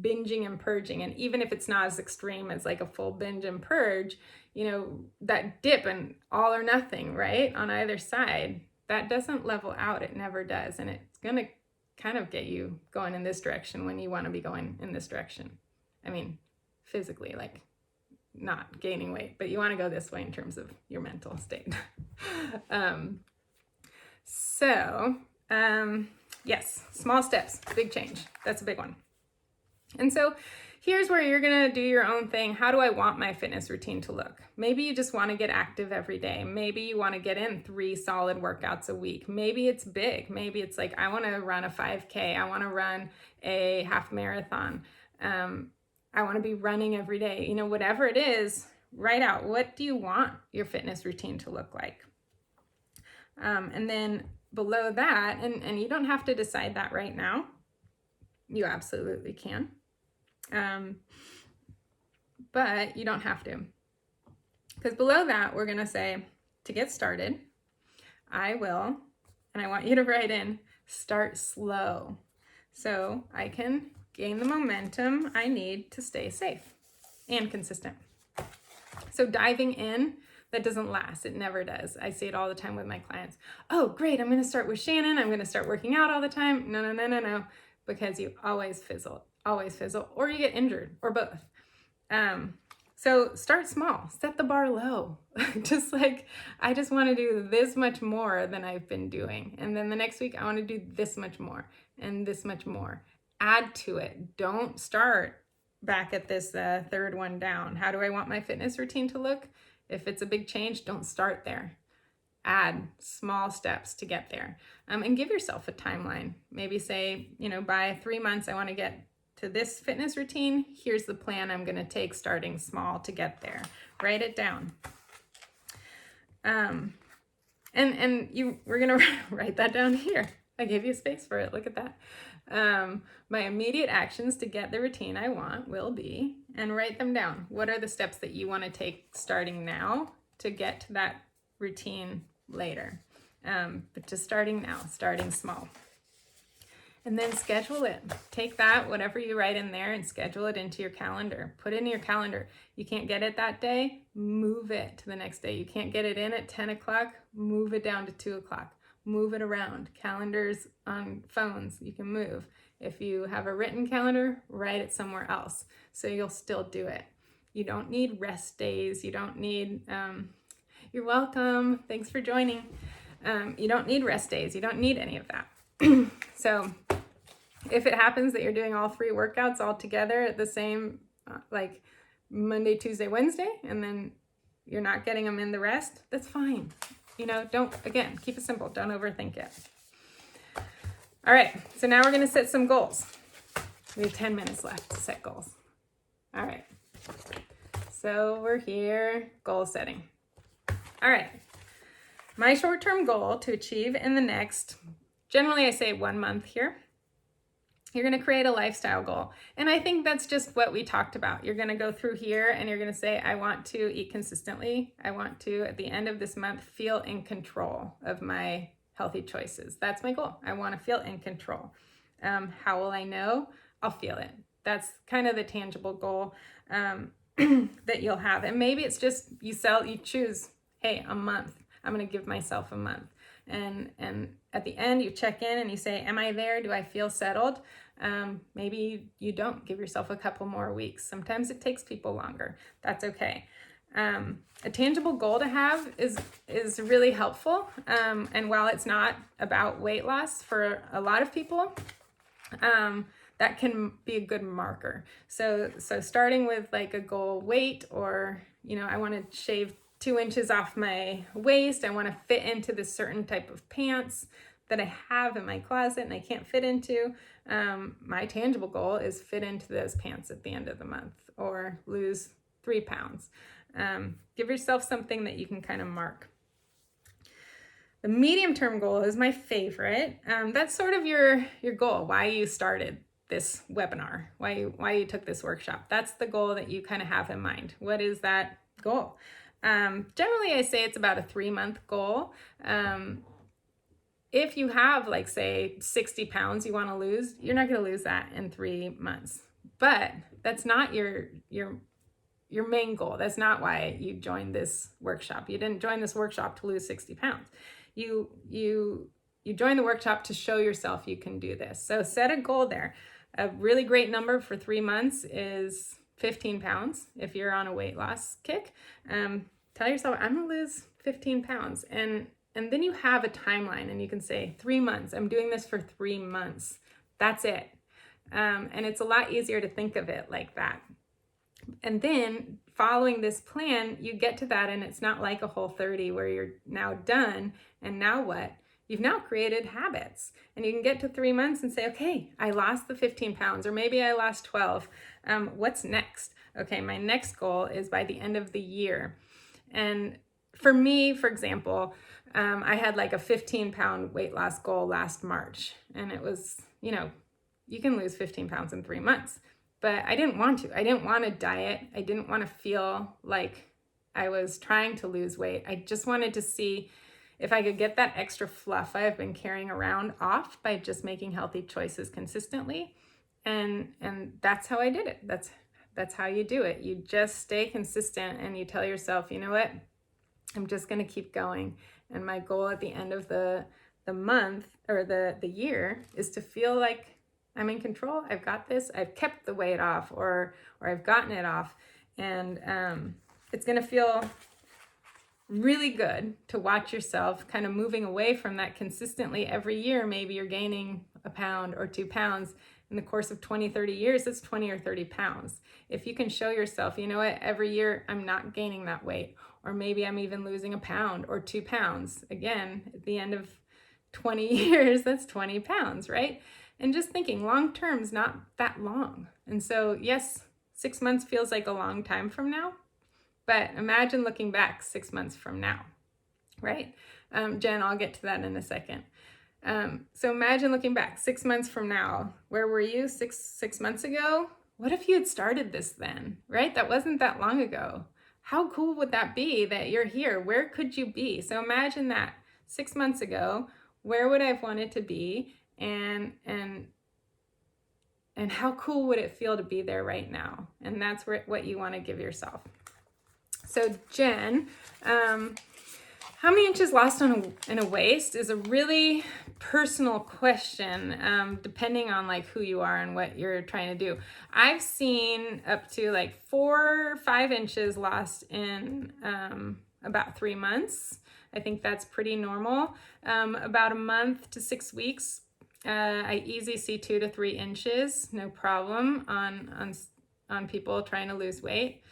binging and purging. And even if it's not as extreme as like a full binge and purge, you know, that dip and all or nothing, right, on either side, that doesn't level out. It never does. And it's going to kind of get you going in this direction when you want to be going in this direction. I mean, physically, like not gaining weight, but you want to go this way in terms of your mental state. Yes, small steps, big change. That's a big one. And so here's where you're going to do your own thing. How do I want my fitness routine to look? Maybe you just want to get active every day. Maybe you want to get in 3 solid workouts a week. Maybe it's big. Maybe it's like, I want to run a 5K. I want to run a half marathon. I want to be running every day. You know, whatever it is, write out, what do you want your fitness routine to look like? And then below that, and you don't have to decide that right now. You absolutely can. But you don't have to. Because below that, we're going to say, to get started, I will, and I want you to write in, start slow. So I can gain the momentum I need to stay safe and consistent. So diving in, that doesn't last. It never does. I say it all the time with my clients. Oh, great. I'm going to start with Shannon. I'm going to start working out all the time. No. Because you always fizzle, or you get injured, or both. So start small, set the bar low. Just like, I just want to do this much more than I've been doing. And then the next week, I want to do this much more and this much more. Add to it. Don't start back at this third one down. How do I want my fitness routine to look? If it's a big change, don't start there. Add small steps to get there, and give yourself a timeline. Maybe say, you know, by 3 months, I want to get to this fitness routine. Here's the plan I'm going to take, starting small to get there. Write it down. And we're going to write that down here. I gave you space for it. Look at that. My immediate actions to get the routine I want will be, and write them down. What are the steps that you want to take starting now to get to that routine later? But just starting now, starting small. And then schedule it. Take that, whatever you write in there, and schedule it into your calendar. Put it in your calendar. You can't get it that day, move it to the next day. You can't get it in at 10 o'clock, move it down to 2 o'clock. Move it around. Calendars on phones, you can move. If you have a written calendar, write it somewhere else so you'll still do it. You don't need rest days. You don't need, you're welcome. Thanks for joining. You don't need rest days. You don't need any of that. So if it happens that you're doing all 3 workouts all together at the same, like Monday, Tuesday, Wednesday, and then you're not getting them in the rest, that's fine. You know, again, keep it simple. Don't overthink it. All right, so now we're going to set some goals. We have 10 minutes left to set goals. All right, so we're here, goal setting. All right, my short-term goal to achieve in the next, generally I say 1 month here, you're going to create a lifestyle goal. And I think that's just what we talked about. You're going to go through here and you're going to say, I want to eat consistently. I want to, at the end of this month, feel in control of my healthy choices. That's my goal. I want to feel in control. How will I know? I'll feel it. That's kind of the tangible goal that you'll have. And maybe it's just you choose, hey, a month. I'm going to give myself a month. And at the end, you check in and you say, am I there? Do I feel settled? Maybe you don't. Give yourself a couple more weeks. Sometimes it takes people longer. That's okay. A tangible goal to have is really helpful. And while it's not about weight loss for a lot of people, that can be a good marker. So starting with like a goal weight, or, you know, I want to shave 2 inches off my waist. I want to fit into this certain type of pants that I have in my closet and I can't fit into. My tangible goal is fit into those pants at the end of the month, or lose 3 pounds. Give yourself something that you can kind of mark. The medium-term goal is my favorite. That's sort of your goal, why you started this webinar, why you took this workshop. That's the goal that you kind of have in mind. What is that goal? Generally, I say it's about a 3-month goal. If you have, like, say 60 pounds you want to lose, you're not going to lose that in 3 months. But that's not your main goal. That's not why you joined this workshop. You didn't join this workshop to lose 60 pounds. You joined the workshop to show yourself you can do this. So set a goal there. A really great number for 3 months is 15 pounds. If you're on a weight loss kick, tell yourself, I'm gonna lose 15 pounds. And then you have a timeline and you can say 3 months, I'm doing this for 3 months. That's it. And it's a lot easier to think of it like that. And then following this plan, you get to that, and it's not like a Whole30 where you're now done. And now what? You've now created habits, and you can get to 3 months and say, okay, I lost the 15 pounds, or maybe I lost 12. What's next? Okay, my next goal is by the end of the year. And for me, for example, I had like a 15-pound weight loss goal last March, and it was, you can lose 15 pounds in 3 months. But I didn't want to. I didn't want to diet. I didn't want to feel like I was trying to lose weight. I just wanted to see if I could get that extra fluff I've been carrying around off by just making healthy choices consistently. And that's how I did it. That's how you do it. You just stay consistent and you tell yourself, you know what? I'm just going to keep going. And my goal at the end of the month or the year is to feel like I'm in control. I've got this. I've kept the weight off, or I've gotten it off. And it's going to feel really good to watch yourself kind of moving away from that consistently every year. Maybe you're gaining a pound or 2 pounds in the course of 20, 30 years. That's 20 or 30 pounds. If you can show yourself, you know what, every year I'm not gaining that weight, or maybe I'm even losing a pound or 2 pounds. Again, at the end of 20 years, that's 20 pounds, right? And just thinking long term is not that long. And so, yes, 6 months feels like a long time from now, but imagine looking back 6 months from now, right? Jen, I'll get to that in a second. So imagine looking back 6 months from now. Where were you six months ago? What if you had started this then, right? That wasn't that long ago. How cool would that be that you're here? Where could you be? So imagine that 6 months ago, where would I have wanted to be? And how cool would it feel to be there right now? And that's what you want to give yourself. So Jen, how many inches lost in a waist is a really personal question, depending on like who you are and what you're trying to do. I've seen up to like 4 or 5 inches lost in about 3 months. I think that's pretty normal. About a month to 6 weeks. I easily see 2 to 3 inches, no problem, on people trying to lose weight.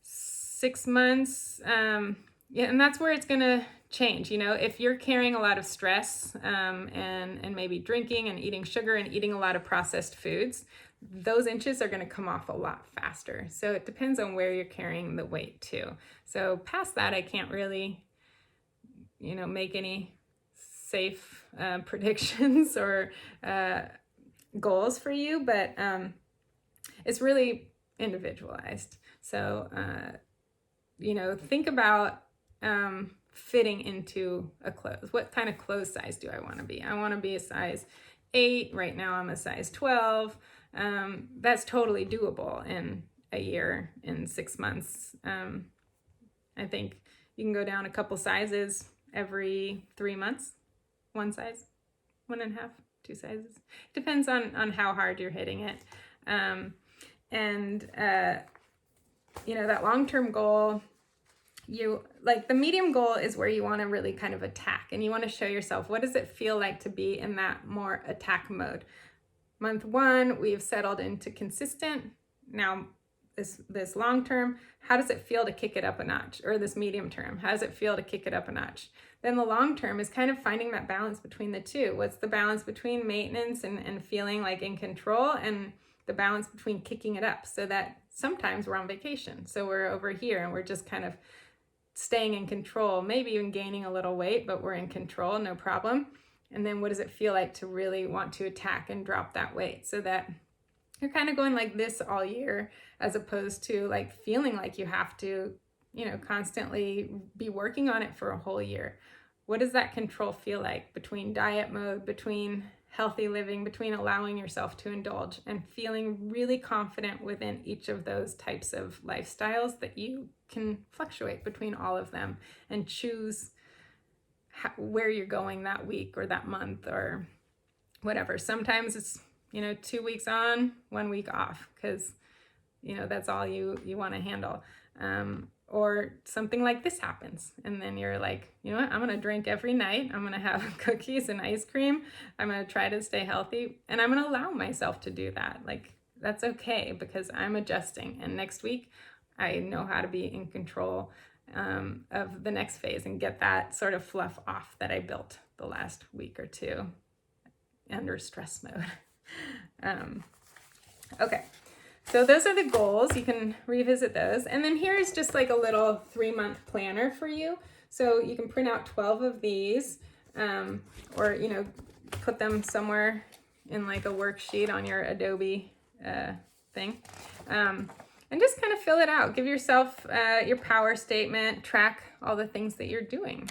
6 months, yeah, and that's where it's gonna change. If you're carrying a lot of stress, and maybe drinking and eating sugar and eating a lot of processed foods, those inches are gonna come off a lot faster. So it depends on where you're carrying the weight too. So past that, I can't really, make any safe predictions or goals for you, but it's really individualized. So, think about fitting into a clothes. What kind of clothes size do I want to be? I want to be a size 8. Right now I'm a size 12. That's totally doable in a year, in 6 months. I think you can go down a couple sizes every 3 months. 1 size, 1.5, 2 sizes. Depends on how hard you're hitting it. That long-term goal, the medium goal is where you want to really kind of attack, and you want to show yourself, what does it feel like to be in that more attack mode? Month 1, we've settled into consistent. Now this long term, how does it feel to kick it up a notch? Or this medium term, how does it feel to kick it up a notch? Then the long term is kind of finding that balance between the two. What's the balance between maintenance and feeling like in control, and the balance between kicking it up, so that sometimes we're on vacation. So we're over here and we're just kind of staying in control, maybe even gaining a little weight, but we're in control, no problem. And then what does it feel like to really want to attack and drop that weight, so that you're kind of going like this all year, as opposed to like feeling like you have to, constantly be working on it for a whole year. What does that control feel like between diet mode, between healthy living, between allowing yourself to indulge, and feeling really confident within each of those types of lifestyles that you can fluctuate between all of them and choose where you're going that week or that month or whatever. Sometimes it's 2 weeks on, 1 week off, because that's all you want to handle. Or something like this happens, and then you're like, you know what, I'm gonna drink every night, I'm gonna have cookies and ice cream, I'm gonna try to stay healthy, and I'm gonna allow myself to do that. Like, that's okay, because I'm adjusting, and next week I know how to be in control of the next phase and get that sort of fluff off that I built the last week or two under stress mode. Okay, so those are the goals. You can revisit those. And then here's just like a little 3-month planner for you. So you can print out 12 of these, or, put them somewhere in like a worksheet on your Adobe thing. And just kind of fill it out. Give yourself your power statement, track all the things that you're doing.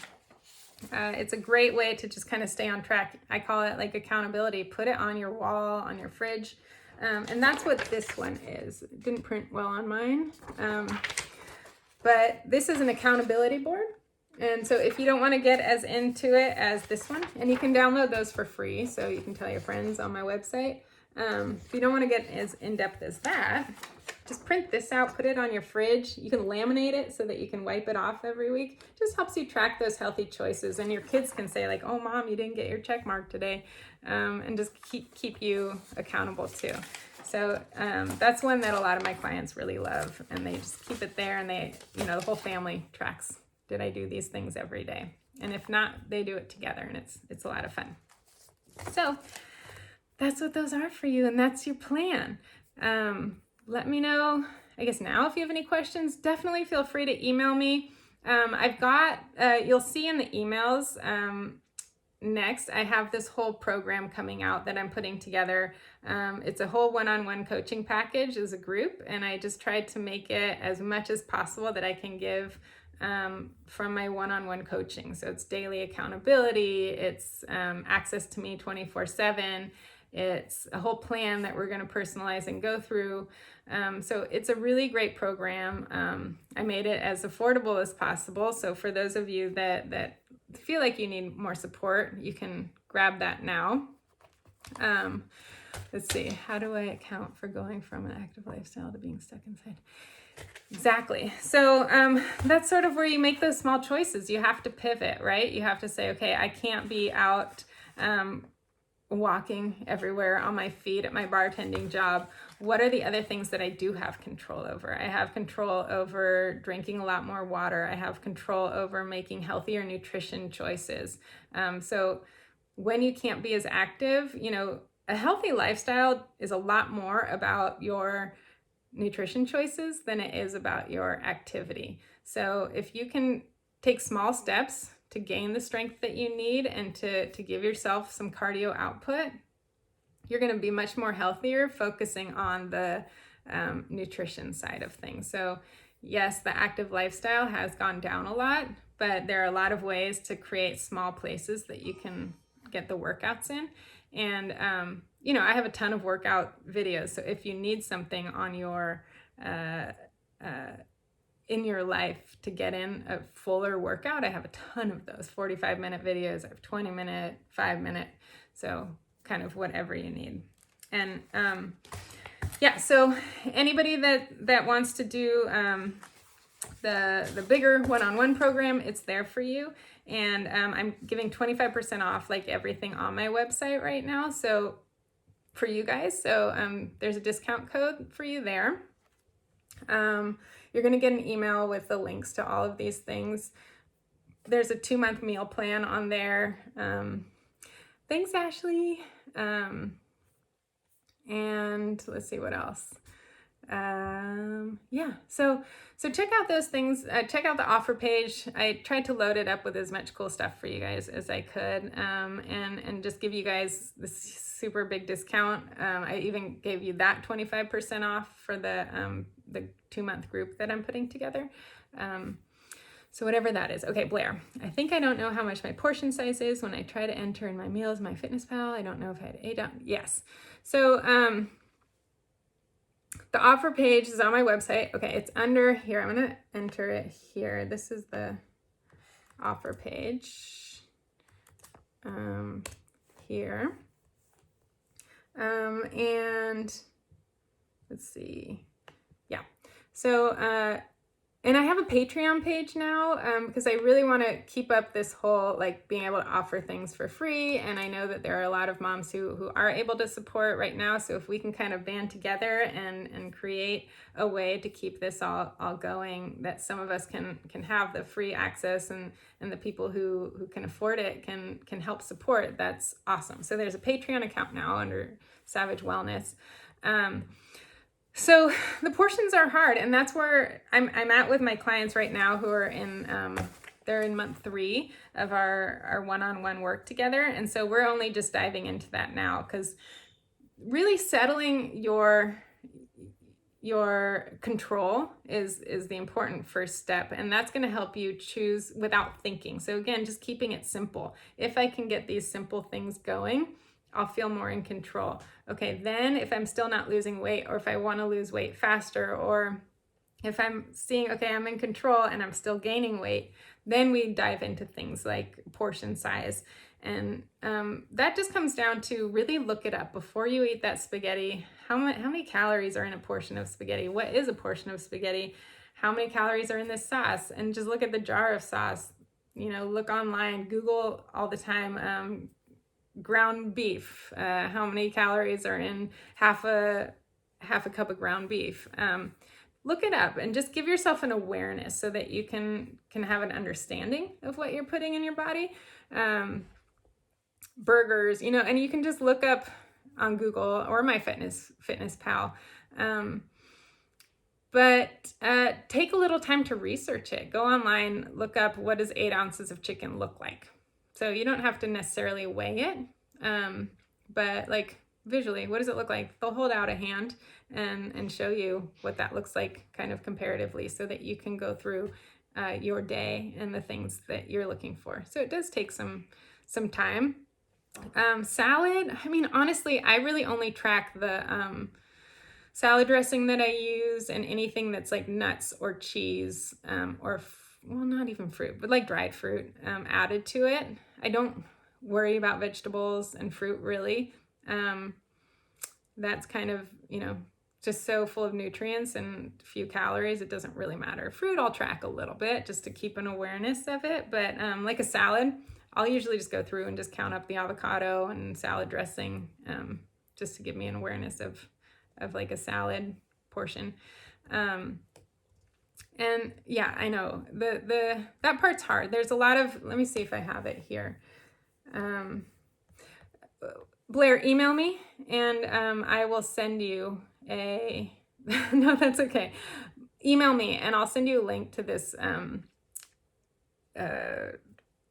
It's a great way to just kind of stay on track. I call it like accountability. Put it on your wall, on your fridge. And that's what this one is. It didn't print well on mine. But this is an accountability board. And so if you don't want to get as into it as this one, and you can download those for free, so you can tell your friends on my website. If you don't want to get as in-depth as that, just print this out, put it on your fridge. You can laminate it so that you can wipe it off every week. Just helps you track those healthy choices. And your kids can say like, oh, Mom, you didn't get your check mark today. And just keep you accountable too. So that's one that a lot of my clients really love. And they just keep it there, and they, the whole family tracks, did I do these things every day? And if not, they do it together, and it's a lot of fun. So that's what those are for you, and that's your plan. Let me know, I guess now, if you have any questions. Definitely feel free to email me. I've got, you'll see in the emails, next, I have this whole program coming out that I'm putting together. It's a whole one-on-one coaching package as a group, and I just tried to make it as much as possible that I can give from my one-on-one coaching. So it's daily accountability, it's access to me 24/7, it's a whole plan that we're going to personalize and go through. So it's a really great program. I made it as affordable as possible. So for those of you that feel like you need more support, you can grab that now. Let's see, how do I account for going from an active lifestyle to being stuck inside? Exactly. So that's sort of where you make those small choices. You have to pivot, right? You have to say, okay, I can't be out walking everywhere on my feet at my bartending job. What are the other things that I do have control over? I have control over drinking a lot more water. I have control over making healthier nutrition choices. So when you can't be as active, a healthy lifestyle is a lot more about your nutrition choices than it is about your activity. So if you can take small steps to gain the strength that you need and to give yourself some cardio output, you're going to be much more healthier, focusing on the nutrition side of things. So yes, the active lifestyle has gone down a lot, but there are a lot of ways to create small places that you can get the workouts in. And I have a ton of workout videos. So if you need something on your in your life to get in a fuller workout, I have a ton of those 45-minute videos. I have 20-minute, 5-minute, so kind of whatever you need. And so anybody that wants to do the bigger one-on-one program, it's there for you. And I'm giving 25% off like everything on my website right now, so for you guys. So there's a discount code for you there. You're going to get an email with the links to all of these things. There's a 2-month meal plan on there. Thanks, Ashley. And let's see what else. Yeah, so check out those things. Check out the offer page. I tried to load it up with as much cool stuff for you guys as I could, and just give you guys this super big discount. I even gave you that 25% off for the 2-month group that I'm putting together. So whatever that is. Okay, Blair, I think I don't know how much my portion size is when I try to enter in my meals, my fitness pal. I don't know if I had 8 down. Yes. So the offer page is on my website. Okay, it's under here. I'm going to enter it here. This is the offer page here. And let's see. Yeah. So, and I have a Patreon page now because I really want to keep up this whole like being able to offer things for free. And I know that there are a lot of moms who are able to support right now. So if we can kind of band together and create a way to keep this all going, that some of us can have the free access and the people who can afford it can help support, that's awesome. So there's a Patreon account now under Savage Wellness. So the portions are hard, and that's where I'm at with my clients right now who are in they're in month 3 of our one-on-one work together. And so we're only just diving into that now, because really settling your control is the important first step, and that's going to help you choose without thinking. So again, just keeping it simple. If I can get these simple things going, I'll feel more in control. Okay, then if I'm still not losing weight, or if I want to lose weight faster, or if I'm seeing, okay, I'm in control and I'm still gaining weight, then we dive into things like portion size. And that just comes down to really look it up before you eat that spaghetti. How many calories are in a portion of spaghetti? What is a portion of spaghetti? How many calories are in this sauce? And just look at the jar of sauce. Look online, Google all the time. Ground beef, how many calories are in half a cup of ground beef? Look it up and just give yourself an awareness so that you can have an understanding of what you're putting in your body. Burgers, and you can just look up on Google or my fitness pal. But take a little time to research it. Go online, look up, what does 8 ounces of chicken look like? So you don't have to necessarily weigh it, but like visually, what does it look like? They'll hold out a hand and show you what that looks like kind of comparatively, so that you can go through your day and the things that you're looking for. So it does take some time. Salad, I mean, honestly, I really only track the salad dressing that I use, and anything that's like nuts or cheese, or well, not even fruit, but like dried fruit added to it. I don't worry about vegetables and fruit really. That's kind of, just so full of nutrients and few calories, it doesn't really matter. Fruit I'll track a little bit just to keep an awareness of it, but like a salad, I'll usually just go through and just count up the avocado and salad dressing, just to give me an awareness of like a salad portion. And yeah, I know that part's hard. There's a lot of, let me see if I have it here. Blair, email me and I will send you no, that's okay. Email me and I'll send you a link to this.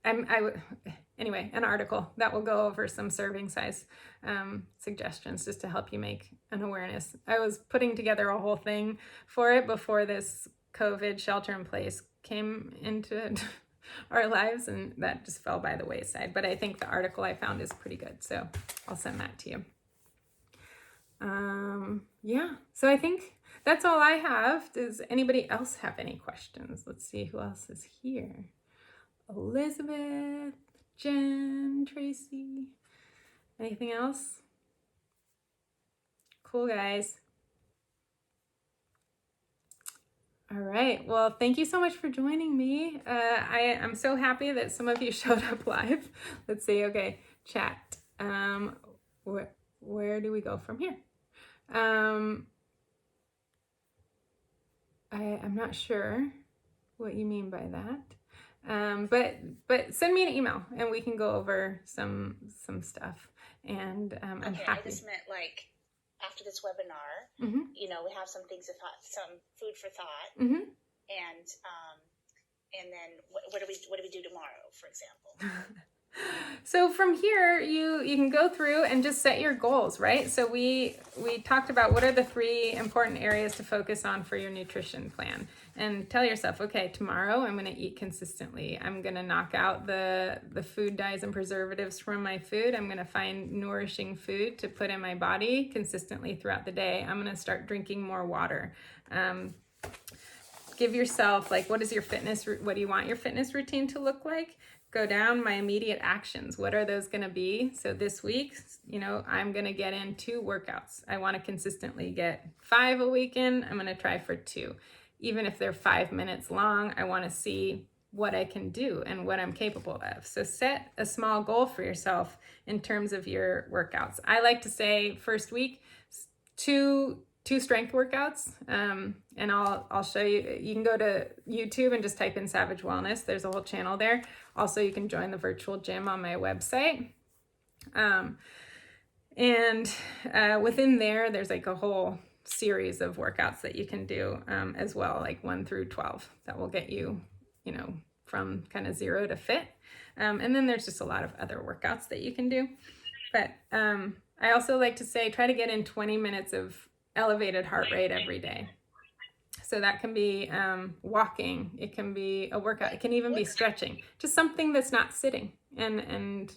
Anyway, an article that will go over some serving size suggestions just to help you make an awareness. I was putting together a whole thing for it before this COVID shelter in place came into our lives, and that just fell by the wayside. But I think the article I found is pretty good, so I'll send that to you. Yeah, so I think that's all I have. Does anybody else have any questions? Let's see who else is here. Elizabeth, Jen, Tracy. Anything else? Cool, guys. All right. Well, thank you so much for joining me. I'm so happy that some of you showed up live. Let's see. Okay, chat. Where do we go from here? I'm not sure what you mean by that. But send me an email and we can go over some stuff. And I'm happy. I just meant like after this webinar, Mm-hmm. we have some things of thought, some food for thought, Mm-hmm. and then what do we do tomorrow, for example? So from here, you can go through and just set your goals, right? So we talked about what are the 3 important areas to focus on for your nutrition plan, and tell yourself, okay, tomorrow I'm going to eat consistently. I'm going to knock out the food dyes and preservatives from my food. I'm going to find nourishing food to put in my body consistently throughout the day. I'm going to start drinking more water. Give yourself, like, what do you want your fitness routine to look like? Go down my immediate actions. What are those going to be? So this week, I'm going to get in 2 workouts. I want to consistently get 5 a week in. I'm going to try for 2. Even if they're 5 minutes long, I want to see what I can do and what I'm capable of. So set a small goal for yourself in terms of your workouts. I like to say first week, 2 strength workouts, and I'll show you. You can go to YouTube and just type in Savage Wellness. There's a whole channel there. Also, you can join the virtual gym on my website. And within there's like a whole series of workouts that you can do as well, like 1 through 12, that will get you, from kind of 0 to fit. And then there's just a lot of other workouts that you can do. But I also like to say, try to get in 20 minutes of elevated heart rate every day. So that can be walking, it can be a workout, it can even be stretching, just something that's not sitting, and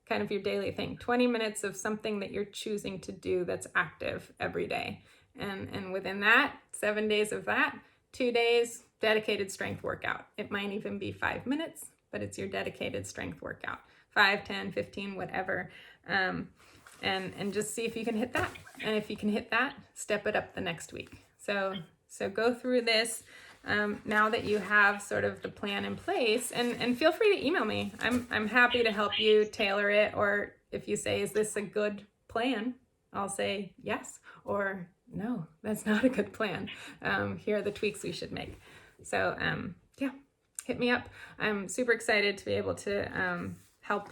kind of your daily thing. 20 minutes of something that you're choosing to do that's active every day. And within that, 7 days of that, 2 days, dedicated strength workout. It might even be 5 minutes, but it's your dedicated strength workout. 5, 10, 15, whatever. And just see if you can hit that. And if you can hit that, step it up the next week. So go through this now that you have sort of the plan in place, and feel free to email me. I'm happy to help you tailor it, or if you say, is this a good plan? I'll say yes, or no, that's not a good plan. Here are the tweaks we should make. So yeah, hit me up. I'm super excited to be able to help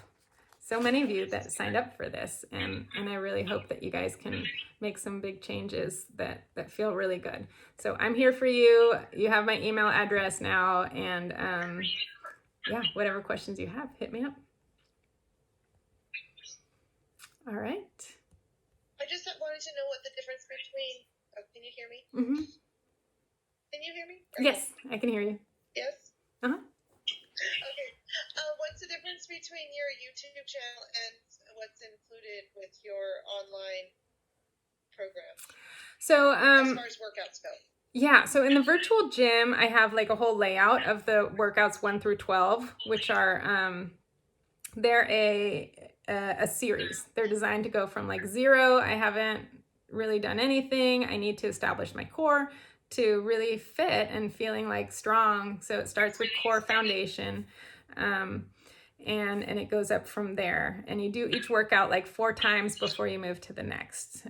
so many of you that signed up for this, and I really hope that you guys can make some big changes that feel really good. So I'm here for you. You have my email address now, and yeah, whatever questions you have, hit me up. All right. I just wanted to know what the difference between. Oh, can you hear me? Mm-hmm. Can you hear me? Yes, I can hear you. Yes. Uh-huh. Okay. What's the difference between your YouTube channel and what's included with your online program? So as far as workouts go. Yeah, so in the virtual gym, I have like a whole layout of the workouts 1 through 12, which are they're a series. They're designed to go from like 0. I haven't really done anything. I need to establish my core to really fit and feeling like strong. So it starts with core foundation. And it goes up from there. And you do each workout like 4 times before you move to the next.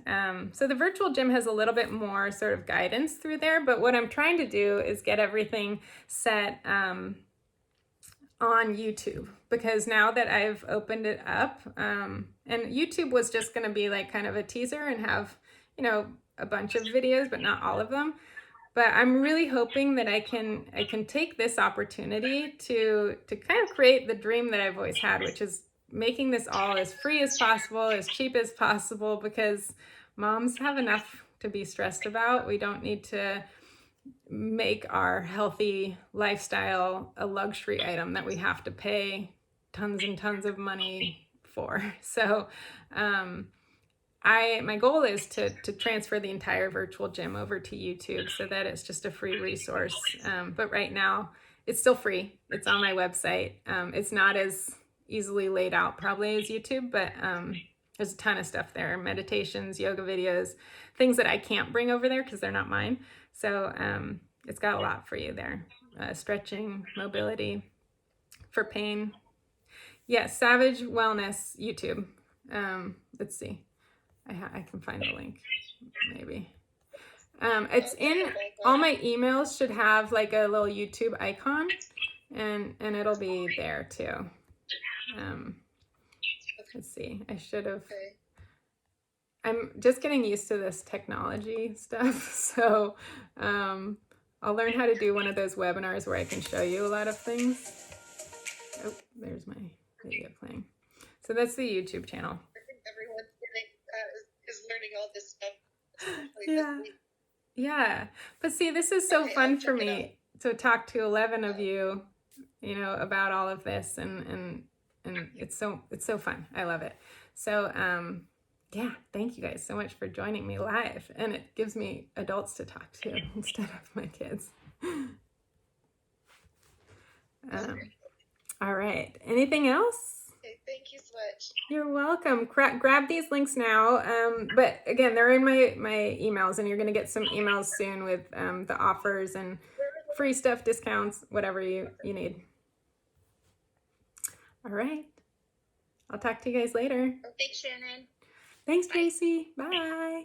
So the virtual gym has a little bit more sort of guidance through there, but what I'm trying to do is get everything set on YouTube, because now that I've opened it up, and YouTube was just going to be like kind of a teaser and have, a bunch of videos, but not all of them. But I'm really hoping that I can take this opportunity to kind of create the dream that I've always had, which is making this all as free as possible, as cheap as possible, because moms have enough to be stressed about. We don't need to make our healthy lifestyle a luxury item that we have to pay tons and tons of money for. So my goal is to transfer the entire virtual gym over to YouTube so that it's just a free resource. But right now, it's still free. It's on my website. It's not as easily laid out probably as YouTube, but there's a ton of stuff there. Meditations, yoga videos, things that I can't bring over there because they're not mine. So it's got a lot for you there. Stretching, mobility, for pain. Yes, Savage Wellness YouTube. Let's see. I can find the link, maybe. It's in, all my emails should have like a little YouTube icon, and it'll be there too. Let's see, I should have, I'm just getting used to this technology stuff. So I'll learn how to do one of those webinars where I can show you a lot of things. Oh, there's my video playing. So that's the YouTube channel. I think everyone's getting, is learning all this stuff. especially Yeah. this week. Yeah. But see, this is so Okay, fun I'll for check it me to talk to 11 of you, you know, about all of this, and it's so fun. I love it. So yeah, thank you guys so much for joining me live, and it gives me adults to talk to instead of my kids. All right. Anything else? Okay, thank you so much. You're welcome. Grab these links now. But again, they're in my emails, and you're going to get some emails soon with the offers and free stuff, discounts, whatever you need. All right. I'll talk to you guys later. Thanks, Shannon. Thanks, Tracy. Bye.